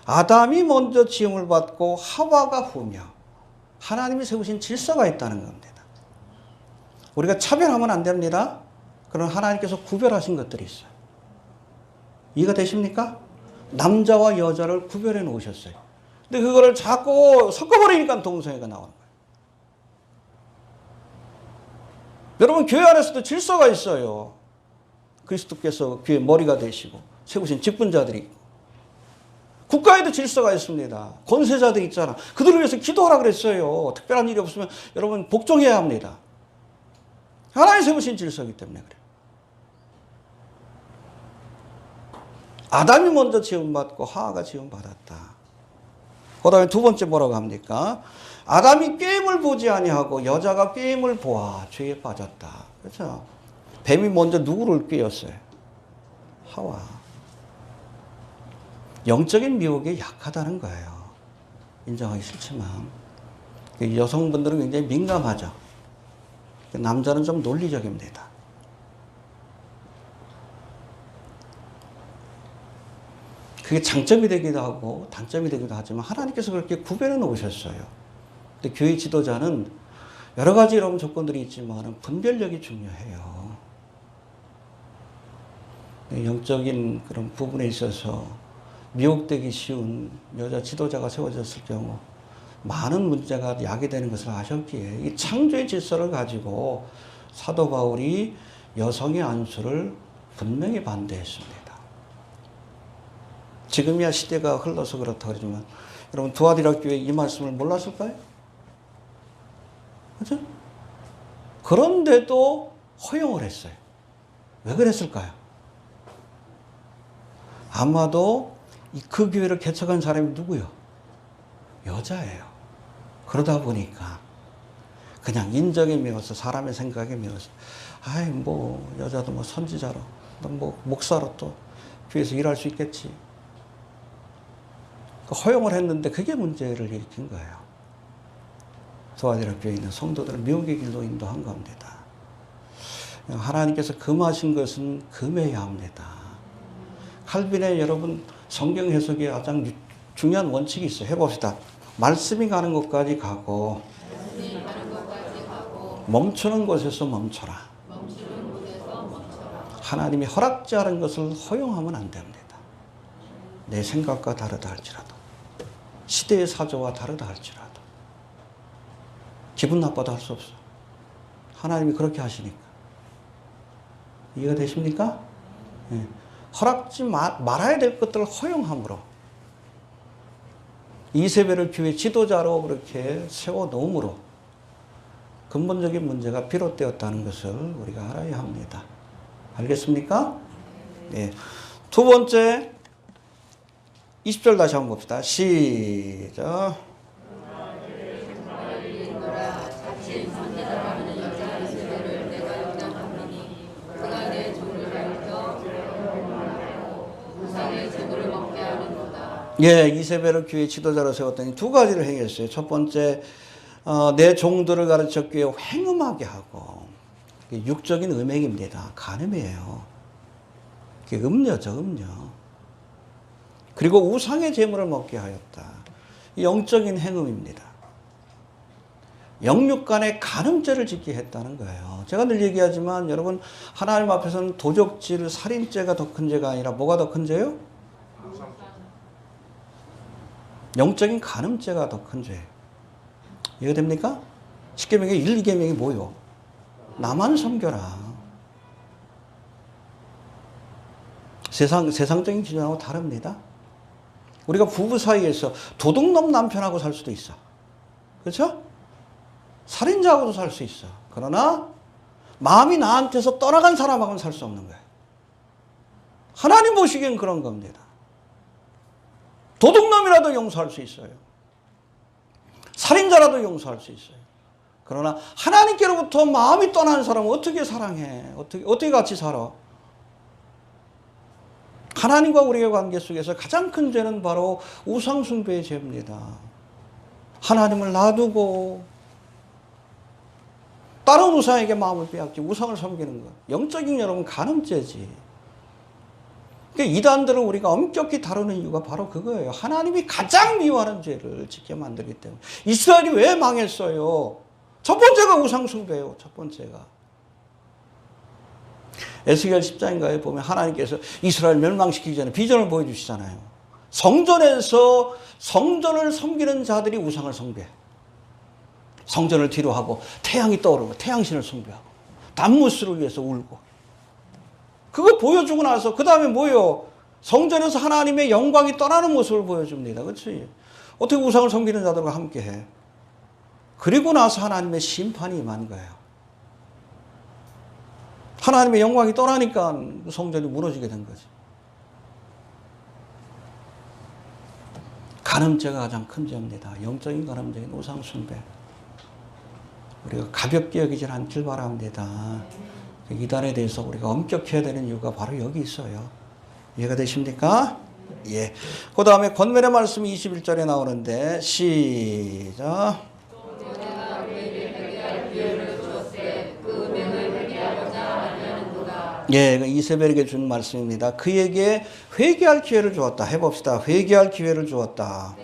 아담이 먼저 지음을 받고 하와가 후며 하나님이 세우신 질서가 있다는 겁니다. 우리가 차별하면 안 됩니다. 그러나 하나님께서 구별하신 것들이 있어요. 이해가 되십니까? 남자와 여자를 구별해 놓으셨어요. 근데 그거를 자꾸 섞어버리니까 동성애가 나오는 거예요. 여러분, 교회 안에서도 질서가 있어요. 그리스도께서 교회 머리가 되시고 세우신 직분자들이 있고, 국가에도 질서가 있습니다. 권세자들 있잖아. 그들을 위해서 기도하라 그랬어요. 특별한 일이 없으면 여러분 복종해야 합니다. 하나님 세우신 질서이기 때문에 그래요. 아담이 먼저 지음받고 하와가 지음받았다. 그 다음에 두 번째 뭐라고 합니까? 아담이 꾀임을 보지 아니하고 여자가 꾀임을 보아 죄에 빠졌다. 그렇죠? 뱀이 먼저 누구를 꾀었어요? 하와. 영적인 미혹에 약하다는 거예요. 인정하기 싫지만. 여성분들은 굉장히 민감하죠. 남자는 좀 논리적입니다. 그게 장점이 되기도 하고 단점이 되기도 하지만 하나님께서 그렇게 구별해 놓으셨어요. 근데 교회 지도자는 여러 가지 이런 조건들이 있지만 분별력이 중요해요. 영적인 그런 부분에 있어서 미혹되기 쉬운 여자 지도자가 세워졌을 경우 많은 문제가 야기되는 것을 아셨기에 이 창조의 질서를 가지고 사도 바울이 여성의 안수를 분명히 반대했습니다. 지금이야 시대가 흘러서 그렇다 그러지만 여러분, 두아디라 교회 이 말씀을 몰랐을까요? 그렇죠? 그런데도 허용을 했어요. 왜 그랬을까요? 아마도 그 교회를 개척한 사람이 누구요? 여자예요. 그러다 보니까 그냥 인정에 매워서, 사람의 생각에 매워서, 아이 뭐 여자도 뭐 선지자로, 뭐 목사로 또 교회에서 일할 수 있겠지. 허용을 했는데 그게 문제를 일으킨 거예요. 두아디라 교회에 있는 성도들을 미혹의 길로 인도한 겁니다. 하나님께서 금하신 것은 금해야 합니다. 칼빈의 여러분 성경 해석에 가장 중요한 원칙이 있어요. 해봅시다. 말씀이 가는 곳까지 가고 멈추는 곳에서 멈춰라. 하나님이 허락지 않은 것을 허용하면 안 됩니다. 내 생각과 다르다 할지라도, 시대의 사조와 다르다 할지라도, 기분 나빠도 할 수 없어요. 하나님이 그렇게 하시니까. 이해가 되십니까? 네. 허락지 말아야 될 것들을 허용함으로 이세벨을 교회 지도자로 그렇게 세워놓음으로 근본적인 문제가 비롯되었다는 것을 우리가 알아야 합니다. 알겠습니까? 네. 두 번째 20절 다시 한번 봅시다. 시작. 예, 이세벨을 교회 지도자로 세웠더니 두 가지를 행했어요. 첫 번째, 내 종들을 가르쳐 교회 행음하게 하고, 육적인 음행입니다. 간음이에요. 그게 음녀죠, 음녀. 그리고 우상의 제물을 먹게 하였다. 영적인 행음입니다. 영육 간의 간음죄를 짓게 했다는 거예요. 제가 늘 얘기하지만 여러분, 하나님 앞에서는 도적질, 살인죄가 더 큰 죄가 아니라 뭐가 더 큰 죄요? 영적인 간음죄가 더 큰 죄예요. 이해됩니까? 10계명의 1, 2계명이 뭐요? 나만 섬겨라. 세상적인 기준하고 다릅니다. 우리가 부부 사이에서 도둑놈 남편하고 살 수도 있어. 그렇죠? 살인자하고도 살 수 있어. 그러나 마음이 나한테서 떠나간 사람하고는 살 수 없는 거예요. 하나님 보시기엔 그런 겁니다. 도둑놈이라도 용서할 수 있어요. 살인자라도 용서할 수 있어요. 그러나 하나님께로부터 마음이 떠난 사람은 어떻게 사랑해? 어떻게 같이 살아? 하나님과 우리의 관계 속에서 가장 큰 죄는 바로 우상숭배의 죄입니다. 하나님을 놔두고 다른 우상에게 마음을 빼앗기 우상을 섬기는 것. 영적인 여러분 간음죄지. 그러니까 이단들을 우리가 엄격히 다루는 이유가 바로 그거예요. 하나님이 가장 미워하는 죄를 짓게 만들기 때문에. 이스라엘이 왜 망했어요? 첫 번째가 우상숭배예요. 첫 번째가. 에스겔 10장인가에 보면 하나님께서 이스라엘 멸망시키기 전에 비전을 보여주시잖아요. 성전에서 성전을 섬기는 자들이 우상을 숭배. 성전을 뒤로 하고 태양이 떠오르고 태양신을 숭배하고 담무스를 위해서 울고. 그거 보여주고 나서 그 다음에 뭐예요? 성전에서 하나님의 영광이 떠나는 모습을 보여줍니다. 그렇지? 어떻게 우상을 섬기는 자들과 함께해? 그리고 나서 하나님의 심판이 임한 거예요. 하나님의 영광이 떠나니까 성전이 무너지게 된 거지. 간음죄가 가장 큰 죄입니다. 영적인 간음죄인 우상숭배. 우리가 가볍게 여기지 않길 바랍니다. 이단에 대해서 우리가 엄격해야 되는 이유가 바로 여기 있어요. 이해가 되십니까? 예. 그 다음에 권면의 말씀이 21절에 나오는데 시작. 예, 이세벨에게 준 말씀입니다. 그에게 회개할 기회를 주었다. 해봅시다. 회개할 기회를 주었다.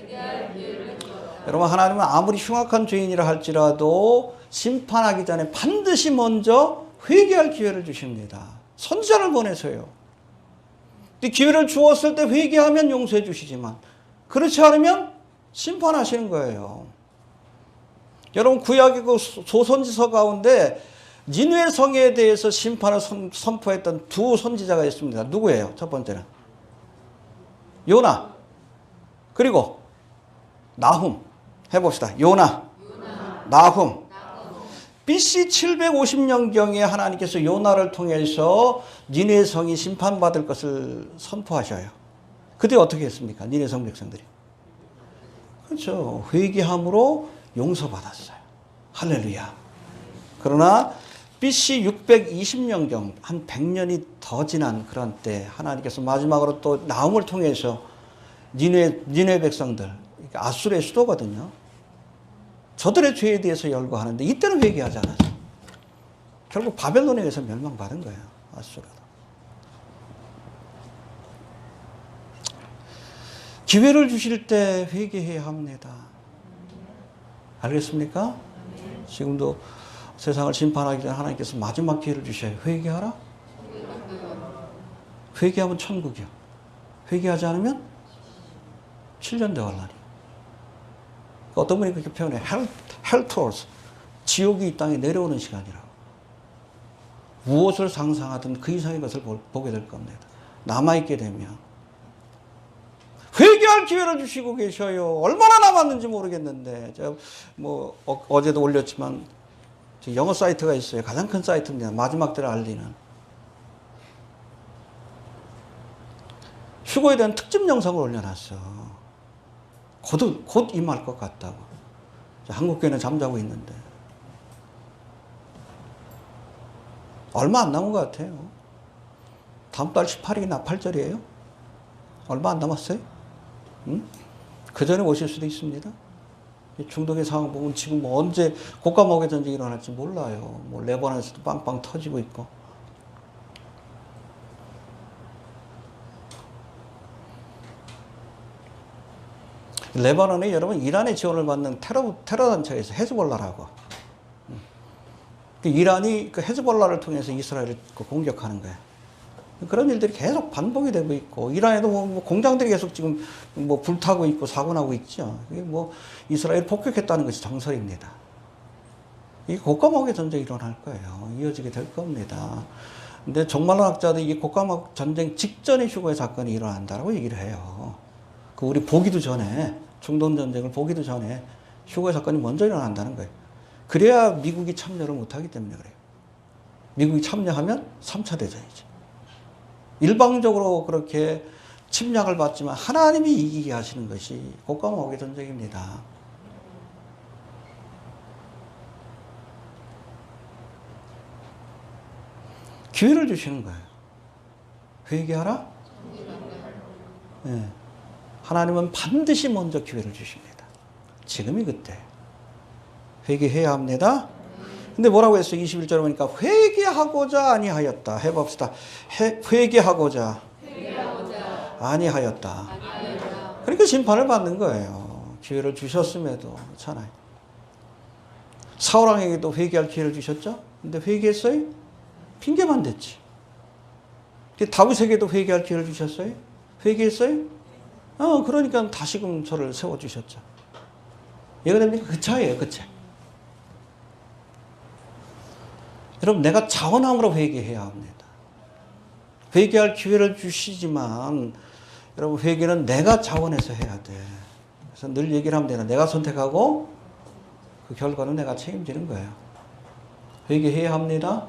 여러분, 하나님은 아무리 흉악한 죄인이라 할지라도 심판하기 전에 반드시 먼저 회개할 기회를 주십니다. 선지자를 보내서요. 기회를 주었을 때 회개하면 용서해 주시지만 그렇지 않으면 심판하시는 거예요. 여러분, 구약의 그 소선지서 가운데 니느웨 성에 대해서 심판을 선포했던 두 선지자가 있습니다. 누구예요? 첫 번째는 요나, 그리고 나훔. 해봅시다. 요나. 나훔. BC 750년경에 하나님께서 요나를 통해서 니느웨 성이 심판받을 것을 선포하셔요. 그때 어떻게 했습니까? 니느웨 성 백성들이. 그렇죠. 회개함으로 용서받았어요. 할렐루야. 그러나 BC 620년경, 한 100년이 더 지난 그런 때 하나님께서 마지막으로 또 나훔을 통해서 니느웨 백성들, 아수르의 수도거든요. 저들의 죄에 대해서 열거하는데 이때는 회개하지 않았어요. 결국 바벨론에 의해서 멸망받은 거예요. 아수르가. 기회를 주실 때 회개해야 합니다. 알겠습니까? 지금도 세상을 심판하기 전에 하나님께서 마지막 기회를 주셔요. 회개하라? 회개하면 천국이요. 회개하지 않으면 7년 대환란이. 어떤 분이 그렇게 표현해요. Hell tours. 지옥이 이 땅에 내려오는 시간이라고. 무엇을 상상하든 그 이상의 것을 보게 될 겁니다. 남아있게 되면. 회개할 기회를 주시고 계셔요. 얼마나 남았는지 모르겠는데. 제가 어제도 올렸지만 영어 사이트가 있어요. 가장 큰 사이트입니다. 마지막 때를 알리는. 휴거에 대한 특집 영상을 올려놨어. 곧 임할 것 같다고. 한국교회는 잠자고 있는데. 얼마 안 남은 것 같아요. 다음 달 18일이 8절이에요. 얼마 안 남았어요. 응? 그 전에 오실 수도 있습니다. 중동의 상황 보면 지금 언제 곡감옥의 전쟁이 일어날지 몰라요. 레바논에서도 빵빵 터지고 있고. 레바논에 여러분 이란의 지원을 받는 테러 단체가 있어요. 헤즈볼라라고. 이란이 그 헤즈볼라를 통해서 이스라엘을 공격하는 거예요. 그런 일들이 계속 반복이 되고 있고, 이란에도 공장들이 계속 지금 불타고 있고 사고 나고 있죠. 이게 이스라엘 폭격했다는 것이 정설입니다. 이 곡감옥의 전쟁이 일어날 거예요. 이어지게 될 겁니다. 근데 종말론 학자들이 이 곡감옥 전쟁 직전에 휴거의 사건이 일어난다라고 얘기를 해요. 우리 보기도 전에, 중동 전쟁을 보기도 전에 휴거의 사건이 먼저 일어난다는 거예요. 그래야 미국이 참여를 못하기 때문에 그래요. 미국이 참여하면 3차 대전이죠. 일방적으로 그렇게 침략을 받지만 하나님이 이기게 하시는 것이 국가모독의 전쟁입니다. 기회를 주시는 거예요. 회개하라? 네. 하나님은 반드시 먼저 기회를 주십니다. 지금이 그때. 회개해야 합니다. 근데 뭐라고 했어요? 21절에 보니까 회개하고자 아니하였다. 해봅시다. 회개하고자 아니하였다. 그러니까 심판을 받는 거예요. 기회를 주셨음에도. 그렇잖아요. 사울왕에게도 회개할 기회를 주셨죠? 근데 회개했어요? 핑계만 댔지. 다윗에게도 회개할 기회를 주셨어요? 회개했어요? 그러니까 다시금 저를 세워주셨죠. 이해가 됩니까? 그 차이에요, 그 차이. 여러분, 내가 자원함으로 회개해야 합니다. 회개할 기회를 주시지만, 여러분, 회개는 내가 자원해서 해야 돼. 그래서 늘 얘기를 하면 되나? 내가 선택하고, 그 결과는 내가 책임지는 거예요. 회개해야 합니다.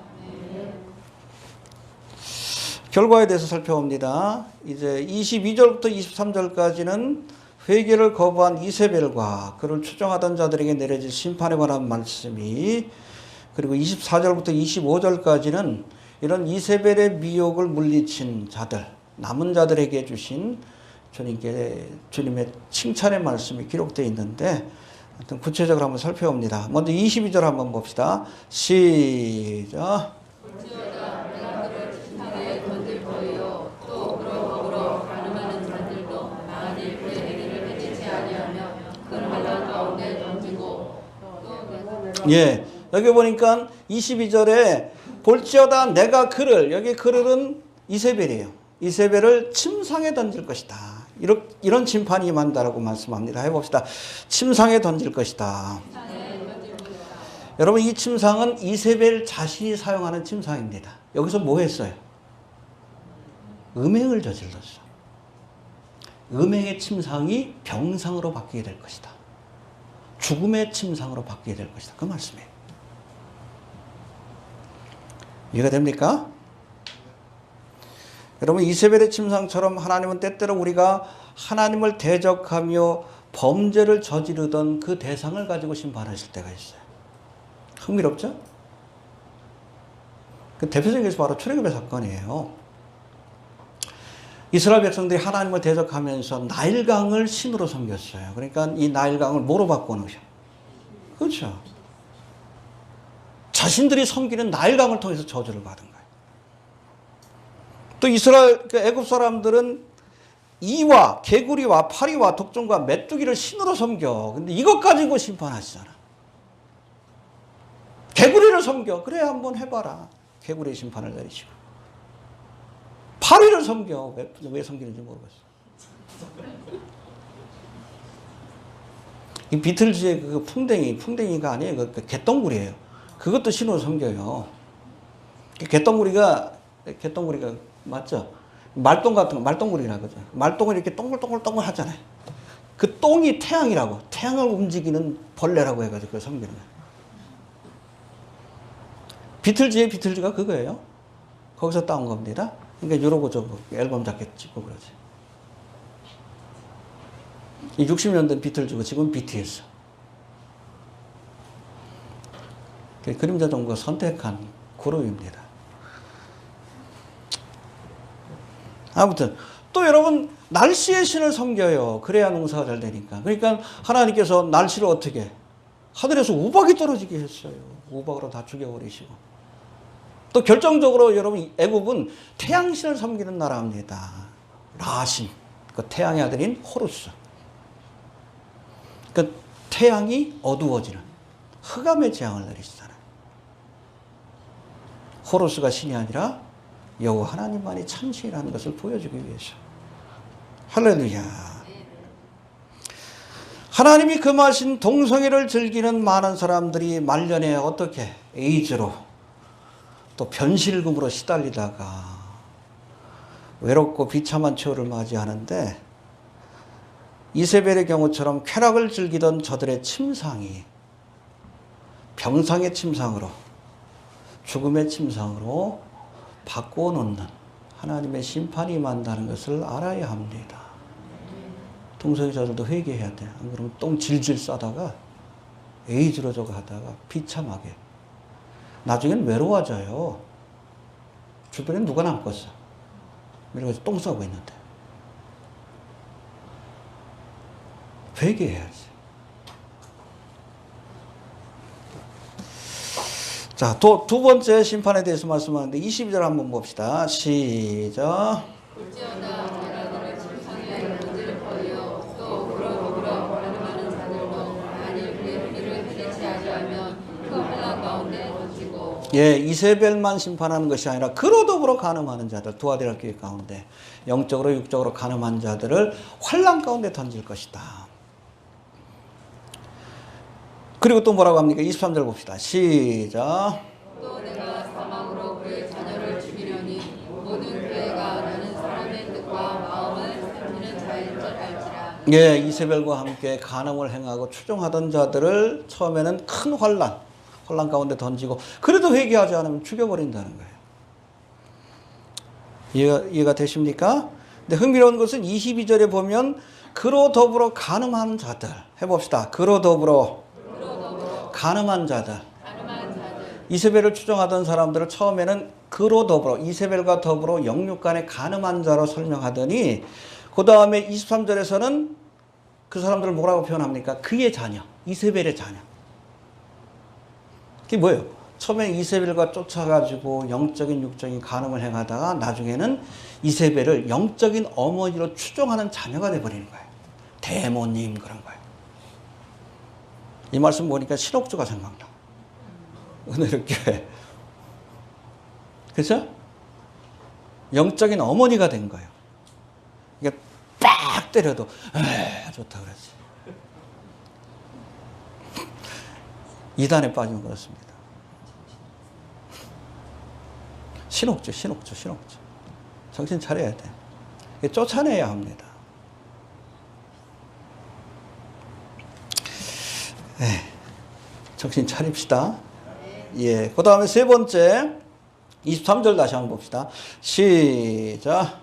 결과에 대해서 살펴봅니다. 이제 22절부터 23절까지는 회개를 거부한 이세벨과 그를 추종하던 자들에게 내려질 심판에 관한 말씀이, 그리고 24절부터 25절까지는 이런 이세벨의 미혹을 물리친 자들, 남은 자들에게 주신 주님의 칭찬의 말씀이 기록되어 있는데, 하여튼 구체적으로 한번 살펴봅니다. 먼저 22절 한번 봅시다. 시작. 예, 여기 보니까 22절에 볼지어다 내가 그를, 여기 그를은 이세벨이에요. 이세벨을 침상에 던질 것이다. 이런 심판이 임한다라고 말씀합니다. 해봅시다. 침상에 던질 것이다. 여러분, 이 침상은 이세벨 자신이 사용하는 침상입니다. 여기서 뭐 했어요? 음행을 저질렀어. 음행의 침상이 병상으로 바뀌게 될 것이다. 죽음의 침상으로 바뀌게 될 것이다. 그 말씀이에요. 이해가 됩니까? 여러분, 이세벨의 침상처럼 하나님은 때때로 우리가 하나님을 대적하며 범죄를 저지르던 그 대상을 가지고 심판하실 때가 있어요. 흥미롭죠? 그 대표적인 것이 바로 출애굽의 사건이에요. 이스라엘 백성들이 하나님을 대적하면서 나일강을 신으로 섬겼어요. 그러니까 이 나일강을 뭐로 바꿔놓으셔? 그렇죠. 자신들이 섬기는 나일강을 통해서 저주를 받은 거예요. 또 이스라엘, 애굽 사람들은 이와 개구리와 파리와 독종과 메뚜기를 신으로 섬겨. 근데 이것 가지고 심판하시잖아. 개구리를 섬겨. 그래, 한번 해봐라. 개구리의 심판을 내리시고. 파리를 섬겨. 왜 섬기는지 모르겠어. 이 비틀즈의 그 풍뎅이가 아니에요. 그 개똥구리예요. 그것도 신으로 섬겨요. 개똥구리가 맞죠? 말똥 같은 거, 말똥구리라 그러죠. 말똥을 이렇게 동글동글 하잖아요. 그 똥이 태양이라고, 태양을 움직이는 벌레라고 해가지고 그걸 섬기는 거예요. 비틀즈가 그거예요. 거기서 따온 겁니다. 그러니까 이러고 저 앨범 자켓 찍고 그러지. 이 60년 된 비틀즈고 지금 BTS. 그림자 정부가 선택한 그룹입니다. 아무튼 또 여러분, 날씨의 신을 섬겨요. 그래야 농사가 잘 되니까. 그러니까 하나님께서 날씨를 어떻게 하늘에서 우박이 떨어지게 했어요. 우박으로 다 죽여버리시고. 또 결정적으로 여러분, 애굽은 태양신을 섬기는 나라입니다. 라신, 그 태양의 아들인 호루스. 그 태양이 어두워지는 흑암의 재앙을 내리시잖아요. 호루스가 신이 아니라 여호와 하나님만이 참신이라는 것을 보여주기 위해서. 할렐루야. 하나님이 금하신 동성애를 즐기는 많은 사람들이 말년에 어떻게 에이즈로 또 변실금으로 시달리다가 외롭고 비참한 최후를 맞이하는데, 이세벨의 경우처럼 쾌락을 즐기던 저들의 침상이 병상의 침상으로 죽음의 침상으로 바꾸어 놓는 하나님의 심판이 임한다는 것을 알아야 합니다. 동성애자들도 회개해야 돼. 안 그러면 똥 질질 싸다가 에이즈로 저거 하다가 비참하게. 나중엔 외로워져요. 주변에 누가 남겠어. 이러면서 똥 싸고 있는데. 회개해야지. 자, 두 번째 심판에 대해서 말씀하는데 22절 한번 봅시다. 시작. 볼지어다 내가 너를 침상에 던질 터이요 또 더불어 가늠하는 자들도 만일 그의 피를 회개치 아니하면 그 환난 가운데 던지고. 예, 이세벨만 심판하는 것이 아니라 그로 더불어 가늠하는 자들, 두아디라 교회 가운데 영적으로 육적으로 가늠한 자들을 환난 가운데 던질 것이다. 그리고 또 뭐라고 합니까? 23절 봅시다. 시작. 또 내가 사망으로 그의 자녀를 죽이려니 모든 교회가 나는 사람의 뜻과 마음을 살피는 자인 줄 알지라. 예, 이세벨과 함께 간음을 행하고 추종하던 자들을 처음에는 큰 환난 가운데 던지고 그래도 회개하지 않으면 죽여버린다는 거예요. 이해가 되십니까? 근데 흥미로운 것은 22절에 보면 그로 더불어 간음하는 자들 해봅시다. 그로 더불어 간음한 자들. 이세벨을 추종하던 사람들을 처음에는 그로 더불어 이세벨과 더불어 영육간의 간음한 자로 설명하더니 그 다음에 23절에서는 그 사람들을 뭐라고 표현합니까? 그의 자녀, 이세벨의 자녀. 그게 뭐예요? 처음에 이세벨과 쫓아가지고 영적인 육적인 간음을 행하다가 나중에는 이세벨을 영적인 어머니로 추종하는 자녀가 돼버리는 거예요. 대모님 그런 거예요. 이 말씀 보니까 신옥주가 생각나. 은혜롭게. 그렇죠? 영적인 어머니가 된 거예요. 이게 빡 때려도 좋다 그러지. 이단에 빠지면 그렇습니다. 신옥주. 정신 차려야 돼. 쫓아내야 합니다. 정신 차립시다. 예. 그 다음에 세 번째, 23절 다시 한번 봅시다. 시작.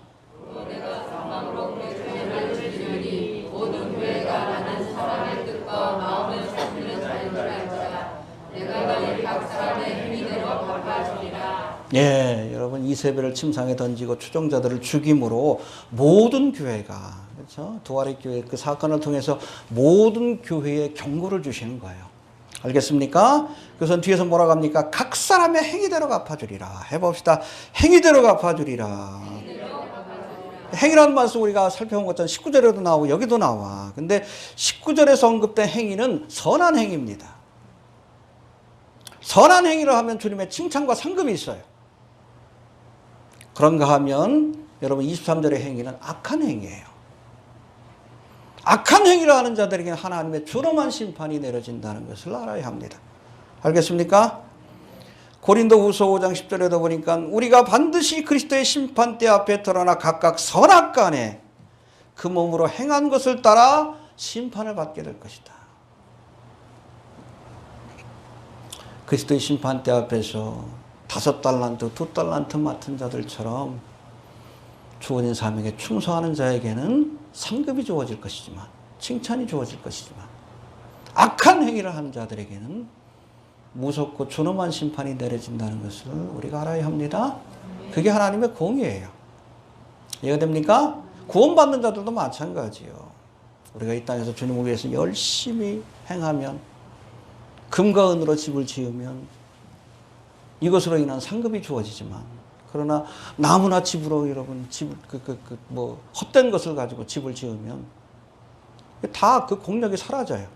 내가 사망으로 그의 자녀를 죽이려니 모든 교회가 나는 사람의 뜻과 마음을 살피는 자인 줄 알지라. 내가 너희 각 사람의 행위대로 갚아주리라. 예, 여러분 이세벨을 침상에 던지고 추종자들을 죽임으로 모든 교회가, 그렇죠? 두아리 교회 그 사건을 통해서 모든 교회에 경고를 주시는 거예요. 알겠습니까? 그래서 뒤에서 뭐라고 합니까? 각 사람의 행위대로 갚아주리라. 해봅시다. 행위대로 갚아주리라. 행위라는 말씀 우리가 살펴본 것처럼 19절에도 나오고 여기도 나와. 근데 19절에서 언급된 행위는 선한 행위입니다. 선한 행위를 하면 주님의 칭찬과 상급이 있어요. 그런가 하면 여러분 23절의 행위는 악한 행위예요. 악한 행위를 하는 자들에게는 하나님의 존엄한 심판이 내려진다는 것을 알아야 합니다. 알겠습니까? 고린도후서 5장 10절에도 보니까 우리가 반드시 그리스도의 심판대 앞에 드러나 각각 선악간에 그 몸으로 행한 것을 따라 심판을 받게 될 것이다. 그리스도의 심판대 앞에서 5달란트, 2달란트 맡은 자들처럼 주어진 사명에 충성하는 자에게는 상급이 주어질 것이지만, 칭찬이 주어질 것이지만, 악한 행위를 하는 자들에게는 무섭고 존엄한 심판이 내려진다는 것을 우리가 알아야 합니다. 그게 하나님의 공의예요. 이해가 됩니까? 구원받는 자들도 마찬가지예요. 우리가 이 땅에서 주님을 위해서 열심히 행하면, 금과 은으로 집을 지으면 이것으로 인한 상급이 주어지지만, 그러나 나무나 집으로 여러분 헛된 것을 가지고 집을 지으면 다 그 공력이 사라져요.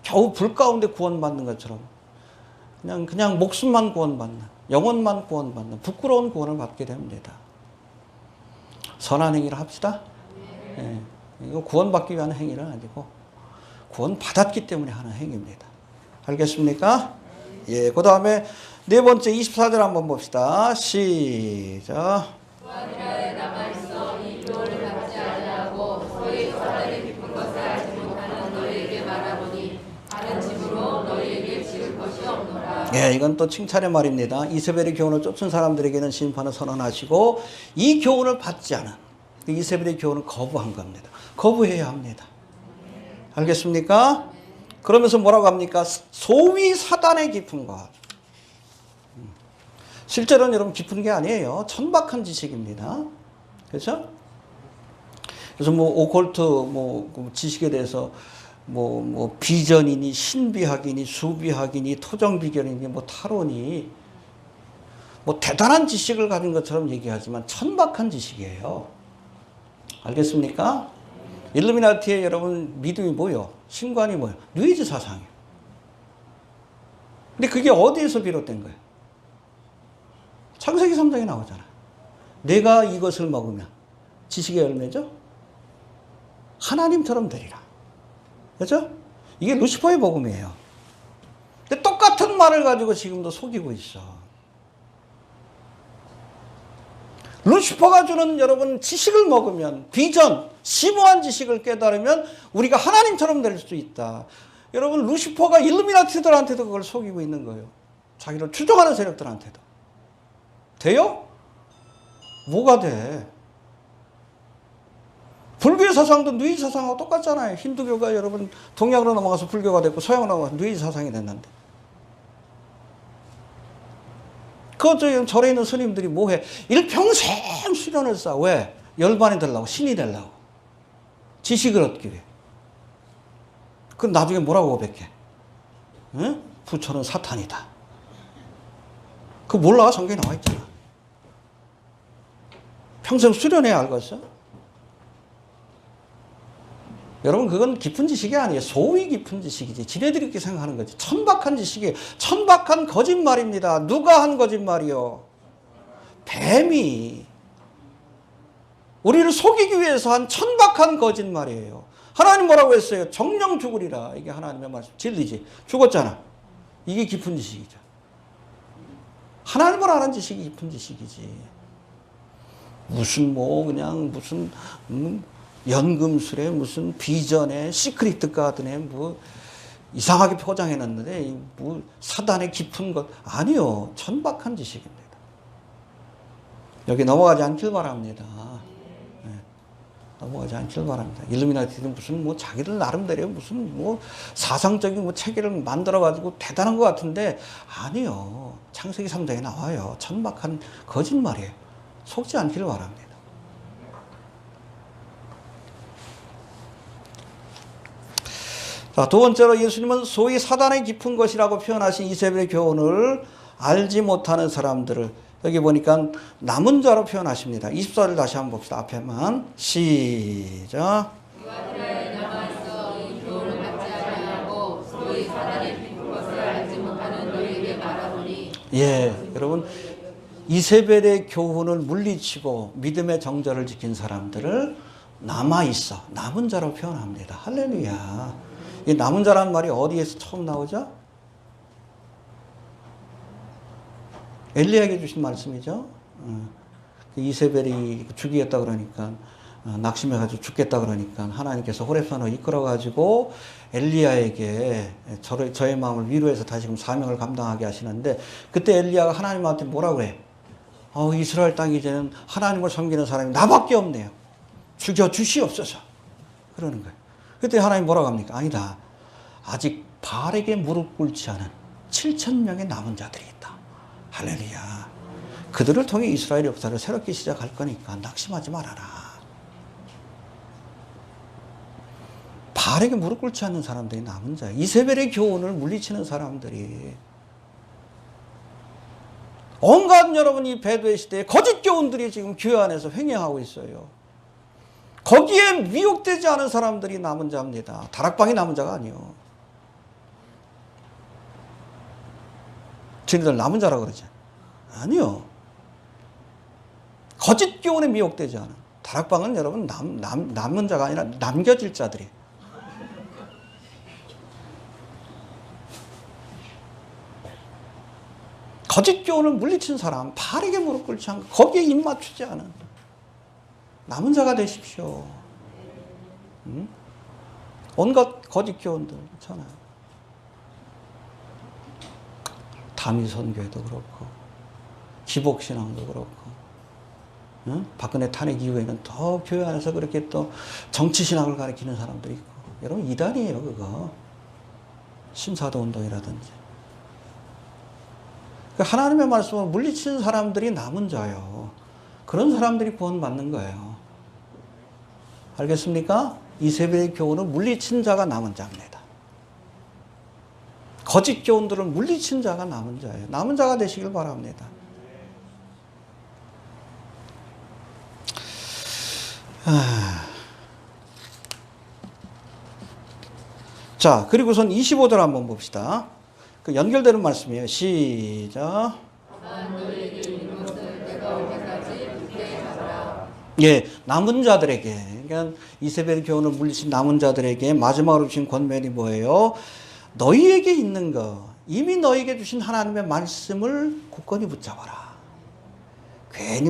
겨우 불 가운데 구원받는 것처럼 그냥 목숨만 구원받는, 영혼만 구원받는 부끄러운 구원을 받게 됩니다. 선한 행위를 합시다. 예, 이거 구원받기 위한 행위는 아니고 구원받았기 때문에 하는 행위입니다. 알겠습니까? 예, 그 다음에 네 번째 24절 한번 봅시다. 시작. 두아디라에 남아있어 이 교훈을 받지 아니하고 너희 사단의 깊은 것을 알지 못하는 너희에게 말하노니 다른 집으로 너희에게 지을 것이 없노라. 예, 이건 또 칭찬의 말입니다. 이세벨의 교훈을 쫓은 사람들에게는 심판을 선언하시고 이 교훈을 받지 않은 이세벨의 교훈을 거부한 겁니다. 거부해야 합니다. 알겠습니까? 그러면서 뭐라고 합니까? 소위 사단의 깊은 것. 실제로는 여러분 깊은 게 아니에요. 천박한 지식입니다. 그렇죠? 그래서 뭐 오컬트 뭐 지식에 대해서 뭐 비전이니 신비학이니 수비학이니 토정비결이니 뭐 타로니 뭐 대단한 지식을 가진 것처럼 얘기하지만 천박한 지식이에요. 알겠습니까? 일루미나티의 여러분 믿음이 뭐예요? 신관이 뭐예요? 뉴에이지 사상이에요. 근데 그게 어디에서 비롯된 거예요? 창세기 3장에 나오잖아요. 내가 이것을 먹으면 지식의 열매죠? 하나님처럼 되리라. 그렇죠? 이게 루시퍼의 복음이에요. 근데 똑같은 말을 가지고 지금도 속이고 있어. 루시퍼가 주는 여러분 지식을 먹으면 비전, 심오한 지식을 깨달으면 우리가 하나님처럼 될 수 있다. 여러분 루시퍼가 일루미나티들한테도 그걸 속이고 있는 거예요. 자기를 추종하는 세력들한테도. 돼요? 뭐가 돼? 불교의 사상도 뉴에이지 사상하고 똑같잖아요. 힌두교가 여러분 동양으로 넘어가서 불교가 됐고 서양으로 넘어가서 뉴에이지 사상이 됐는데. 그 절에 있는 스님들이 뭐해? 일평생 수련을 쌓아. 왜? 열반이 되려고, 신이 되려고. 지식을 얻기 위해. 그럼 나중에 뭐라고 고백해? 응? 부처는 사탄이다. 그거 몰라? 성경에 나와 있잖아. 평생 수련해야 알겠어? 여러분 그건 깊은 지식이 아니에요. 소위 깊은 지식이지. 지네들이 이렇게 생각하는 거지. 천박한 지식이에요. 천박한 거짓말입니다. 누가 한 거짓말이요? 뱀이 우리를 속이기 위해서 한 천박한 거짓말이에요. 하나님 뭐라고 했어요? 정령 죽으리라. 이게 하나님의 말씀. 진리지. 죽었잖아. 이게 깊은 지식이죠. 하나님을 아는 지식이 깊은 지식이지. 무슨 그냥 무슨 연금술에 무슨 비전에 시크릿 가든에 뭐 이상하게 포장해놨는데 뭐 사단의 깊은 것 아니요. 천박한 지식입니다. 여기 넘어가지 않길 바랍니다. 네. 넘어가지 않길 바랍니다. 일루미나티는 무슨 자기들 나름대로 무슨 사상적인 체계를 만들어가지고 대단한 것 같은데 아니요. 창세기 3장에 나와요. 천박한 거짓말이에요. 속지 않길 바랍니다. 자, 두 번째로 예수님은 소위 사단의 깊은 것이라고 표현하신 이세벨의 교훈을 알지 못하는 사람들을 여기 보니까 남은 자로 표현하십니다. 24절 다시 한번 봅시다. 앞에만 시작. 예, 여러분 이세벨의 교훈을 물리치고 믿음의 정절을 지킨 사람들을 남아있어, 남은 자로 표현합니다. 할렐루야. 이 남은 자라는 말이 어디에서 처음 나오죠? 엘리야에게 주신 말씀이죠. 이세벨이 죽이겠다 그러니까 낙심해가지고 죽겠다 그러니까 하나님께서 호렙산으로 이끌어가지고 엘리야에게 저의 마음을 위로해서 다시금 사명을 감당하게 하시는데 그때 엘리야가 하나님한테 뭐라고 그래? 이스라엘 땅 이제는 하나님을 섬기는 사람이 나밖에 없네요. 죽여 주시옵소서. 그러는 거예요. 그때 하나님 뭐라고 합니까? 아니다. 아직 바알에게 무릎 꿇지 않은 7,000명의 남은 자들이 있다. 할렐루야. 그들을 통해 이스라엘 역사를 새롭게 시작할 거니까 낙심하지 말아라. 바알에게 무릎 꿇지 않는 사람들이 남은 자예요. 이세벨의 교훈을 물리치는 사람들이 온갖 여러분이 배도의 시대에 거짓 교훈들이 지금 교회 안에서 횡행하고 있어요. 거기에 미혹되지 않은 사람들이 남은 자입니다. 다락방이 남은 자가 아니요. 저희들 남은 자라 그러지. 아니요. 거짓 교훈에 미혹되지 않은. 다락방은 여러분 남은 자가 아니라 남겨질 자들이. 거짓 교훈을 물리친 사람, 바르게 무릎 꿇지 않고 거기에 입 맞추지 않은 남은 자가 되십시오. 온갖 거짓 교훈들 있잖아요. 다미선교회도 그렇고 기복신앙도 그렇고 응? 박근혜 탄핵 이후에는 더 교회 안에서 그렇게 또 정치신앙을 가리키는 사람도 있고 여러분 이단이에요 그거. 신사도 운동이라든지. 그러니까 하나님의 말씀을 물리치는 사람들이 남은 자요. 그런 사람들이 구원받는 거예요. 알겠습니까? 이세벨의 교훈은 물리친 자가 남은 자입니다. 거짓 교훈들은 물리친 자가 남은 자예요. 남은 자가 되시길 바랍니다. 자, 그리고선 25절 한번 봅시다. 그 연결되는 말씀이에요. 시작. 예, 남은 자들에게, 그러니까 이세벨의 교훈을 물리친 남은 자들에게 마지막으로 주신 권면이 뭐예요? 너희에게 있는 거, 이미 너희에게 주신 하나님의 말씀을 굳건히 붙잡아라. 괜히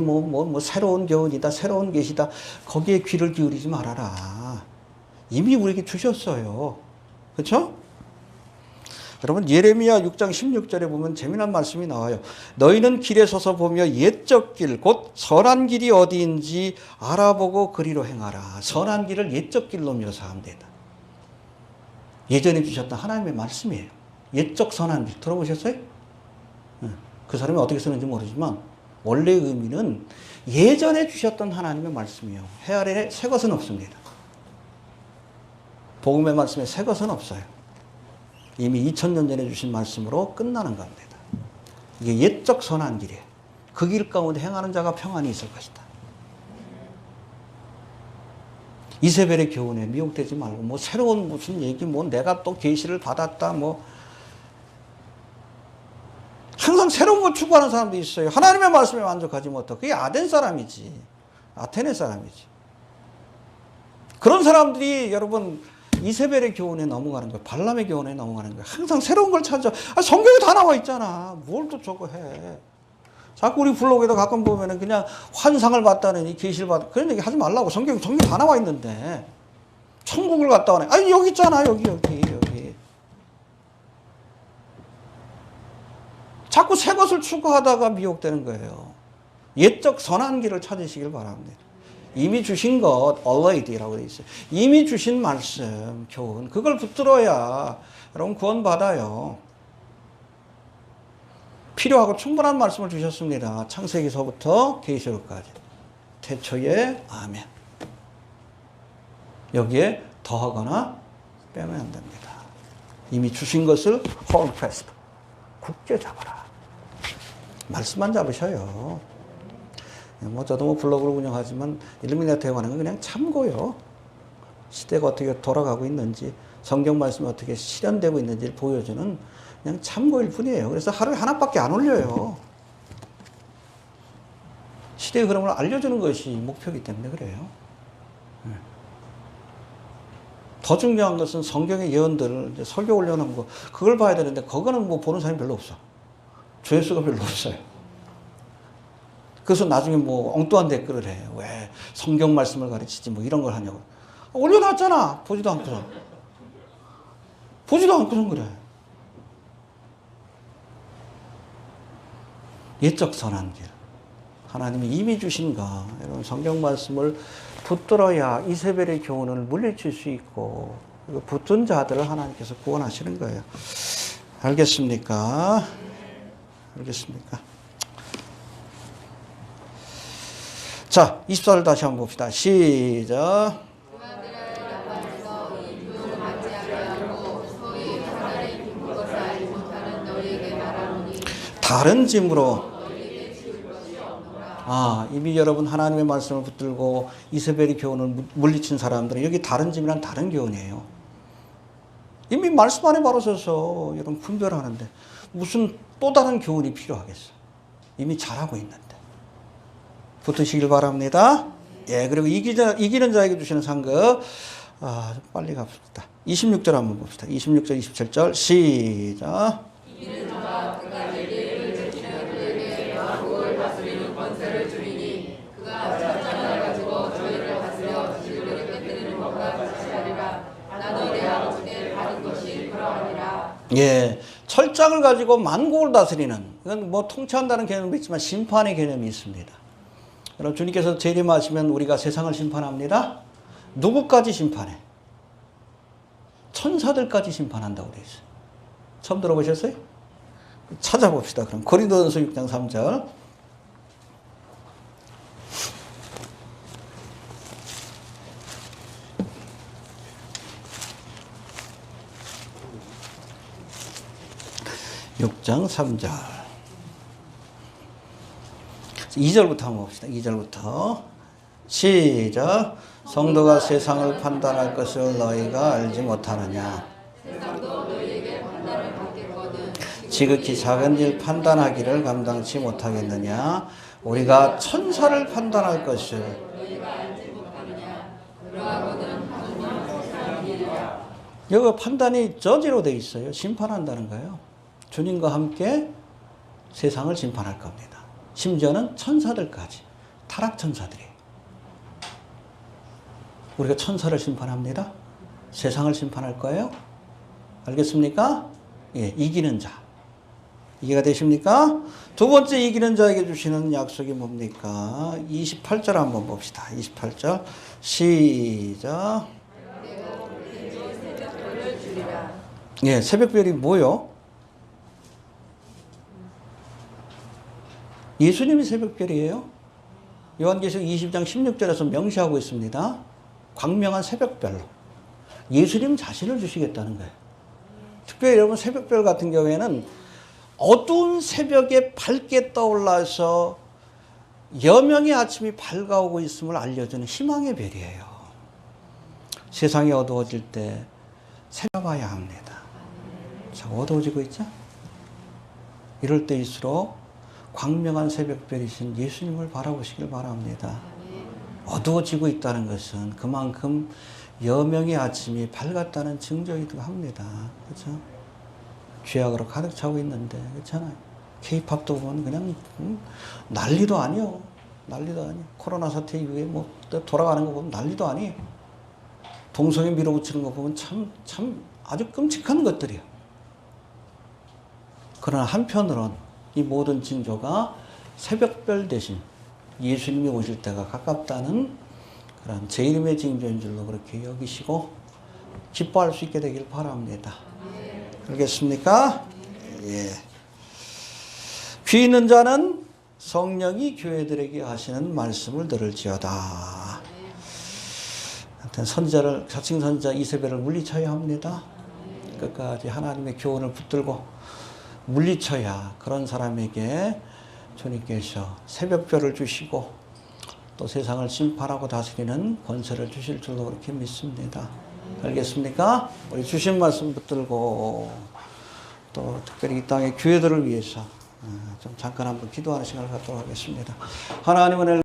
새로운 교훈이다, 새로운 계시다, 거기에 귀를 기울이지 말아라. 이미 우리에게 주셨어요. 그렇죠? 여러분 예레미야 6장 16절에 보면 재미난 말씀이 나와요. 너희는 길에 서서 보며 옛적 길, 곧 선한 길이 어디인지 알아보고 그리로 행하라. 선한 길을 옛적 길로 묘사하면 된다. 예전에 주셨던 하나님의 말씀이에요. 옛적 선한 길 들어보셨어요? 그 사람이 어떻게 쓰는지 모르지만 원래의 의미는 예전에 주셨던 하나님의 말씀이에요. 해 아래에 새 것은 없습니다. 복음의 말씀에 새 것은 없어요. 이미 2000년 전에 주신 말씀으로 끝나는 겁니다. 이게 옛적 선한 길이에요. 그 길 가운데 행하는 자가 평안이 있을 것이다. 이세벨의 교훈에 미혹되지 말고 새로운 무슨 얘기 내가 또 계시를 받았다 항상 새로운 걸 추구하는 사람도 있어요. 하나님의 말씀에 만족하지 못하고 그게 아덴 사람이지. 아테네 사람이지. 그런 사람들이 여러분 이세벨의 교훈에 넘어가는 거예요. 발람의 교훈에 넘어가는 거예요. 항상 새로운 걸 찾아. 성경에 다 나와 있잖아. 뭘 또 저거 해. 자꾸 우리 블로그에도 가끔 보면은 그냥 환상을 봤다느니 계시를 봤다. 그런 얘기 하지 말라고. 성경 다 나와 있는데. 천국을 갔다 오네. 아니 여기 있잖아. 여기. 자꾸 새 것을 추구하다가 미혹되는 거예요. 옛적 선한 길을 찾으시길 바랍니다. 이미 주신 것, already라고 되어 있어요. 이미 주신 말씀, 교훈, 그걸 붙들어야 여러분 구원받아요. 필요하고 충분한 말씀을 주셨습니다. 창세기서부터 계시록까지. 태초에 아멘. 여기에 더하거나 빼면 안 됩니다. 이미 주신 것을 hold fast, 굳게 잡아라. 말씀만 잡으셔요. 저도 블로그를 운영하지만 일루미나티에 관한 건 그냥 참고요. 시대가 어떻게 돌아가고 있는지, 성경 말씀이 어떻게 실현되고 있는지를 보여주는 그냥 참고일 뿐이에요. 그래서 하루에 하나밖에 안 올려요. 시대의 흐름을 알려주는 것이 목표이기 때문에 그래요. 더 중요한 것은 성경의 예언들을 이제 설교 올려놓은 거, 그걸 봐야 되는데, 그거는 보는 사람이 별로 없어. 조회수가 별로 없어요. 그래서 나중에 엉뚱한 댓글을 해. 왜 성경 말씀을 가르치지 이런 걸 하냐고. 올려놨잖아. 보지도 않고서 그래. 옛적 선한 길. 하나님이 이미 주신 것. 여러분 성경 말씀을 붙들어야 이세벨의 교훈을 물리칠 수 있고 붙든 자들을 하나님께서 구원하시는 거예요. 알겠습니까? 자, 24절 다시 한번 봅시다. 시작. 다른 짐으로 이미 여러분 하나님의 말씀을 붙들고 이세벨의 교훈을 물리친 사람들은 여기 다른 짐이란 다른 교훈이에요. 이미 말씀 안에 바로 서서 여러분 분별하는데 무슨 또 다른 교훈이 필요하겠어. 이미 잘하고 있는데. 붙으시길 바랍니다. 예, 그리고 이기는 자에게 주시는 상급. 좀 빨리 갑시다. 26절 한번 봅시다. 26절, 27절. 시작. 이기는 자가 그가 내게 주시는 그에게 왕국을 다스리는 권세를 주리니 그가 천장을 가지고 저희를 다스려 지구를 깨뜨리는 것과 같이 하리라. 나도 내 아버지께 받은 것이 그러하니라. 예, 철장을 가지고 만국을 다스리는, 이건 뭐 통치한다는 개념도 있지만 심판의 개념이 있습니다. 여러분, 주님께서 재림하시면 우리가 세상을 심판합니다. 누구까지 심판해? 천사들까지 심판한다고 되어 있어요. 처음 들어보셨어요? 찾아봅시다. 그럼 고린도전서 6장 3절. (6장 3절) 2절부터 한번 봅시다. 2절부터 시작. 성도가 세상을 판단할 것을 너희가 알지 못하느냐. 세상도 너희에게 판단을 받겠거든. 지극히 작은 일 판단하기를 감당치 못하겠느냐. 우리가 천사를 판단할 것을 너희가 알지 못하느냐. 그러하거든 하느님 천사이니라. 여기 판단이 저지로 돼 있어요. 심판한다는 거예요. 주님과 함께 세상을 심판할 겁니다. 심지어는 천사들까지, 타락 천사들이. 우리가 천사를 심판합니다. 세상을 심판할 거예요. 알겠습니까? 예, 이기는 자. 이해가 되십니까? 두 번째 이기는 자에게 주시는 약속이 뭡니까? 28절 한번 봅시다. 28절 시작. 새벽별을 주리라. 예, 새벽별이 뭐요? 예수님이 새벽별이에요. 요한계시록 20장 16절에서 명시하고 있습니다. 광명한 새벽별로 예수님 자신을 주시겠다는 거예요. 특별히 여러분, 새벽별 같은 경우에는 어두운 새벽에 밝게 떠올라서 여명의 아침이 밝아오고 있음을 알려주는 희망의 별이에요. 세상이 어두워질 때 새겨봐야 합니다. 자, 어두워지고 있죠? 이럴 때일수록 광명한 새벽별이신 예수님을 바라보시길 바랍니다. 어두워지고 있다는 것은 그만큼 여명의 아침이 밝았다는 증거이기도 합니다. 그렇죠? 죄악으로 가득 차고 있는데, 그렇잖아요. K-팝도 보면 그냥 난리도 아니요. 난리도 아니에요. 코로나 사태 이후에 뭐 돌아가는 거 보면 난리도 아니에요. 동성애 밀어붙이는 거 보면 참 아주 끔찍한 것들이에요. 그러나 한편으론 이 모든 징조가 새벽별 대신 예수님이 오실 때가 가깝다는 그런 제1임의 징조인 줄로 그렇게 여기시고 기뻐할 수 있게 되길 바랍니다. 알겠습니까? 예. 귀 있는 자는 성령이 교회들에게 하시는 말씀을 들을지어다. 하여튼 선지자를, 자칭 선지자 이세벨을 물리쳐야 합니다. 끝까지 하나님의 교훈을 붙들고 물리쳐야 그런 사람에게 주님께서 새벽별을 주시고 또 세상을 심판하고 다스리는 권세를 주실 줄로 그렇게 믿습니다. 알겠습니까? 우리 주신 말씀 붙들고 또 특별히 이 땅의 교회들을 위해서 좀 잠깐 한번 기도하는 시간을 갖도록 하겠습니다. 하나님 은혜를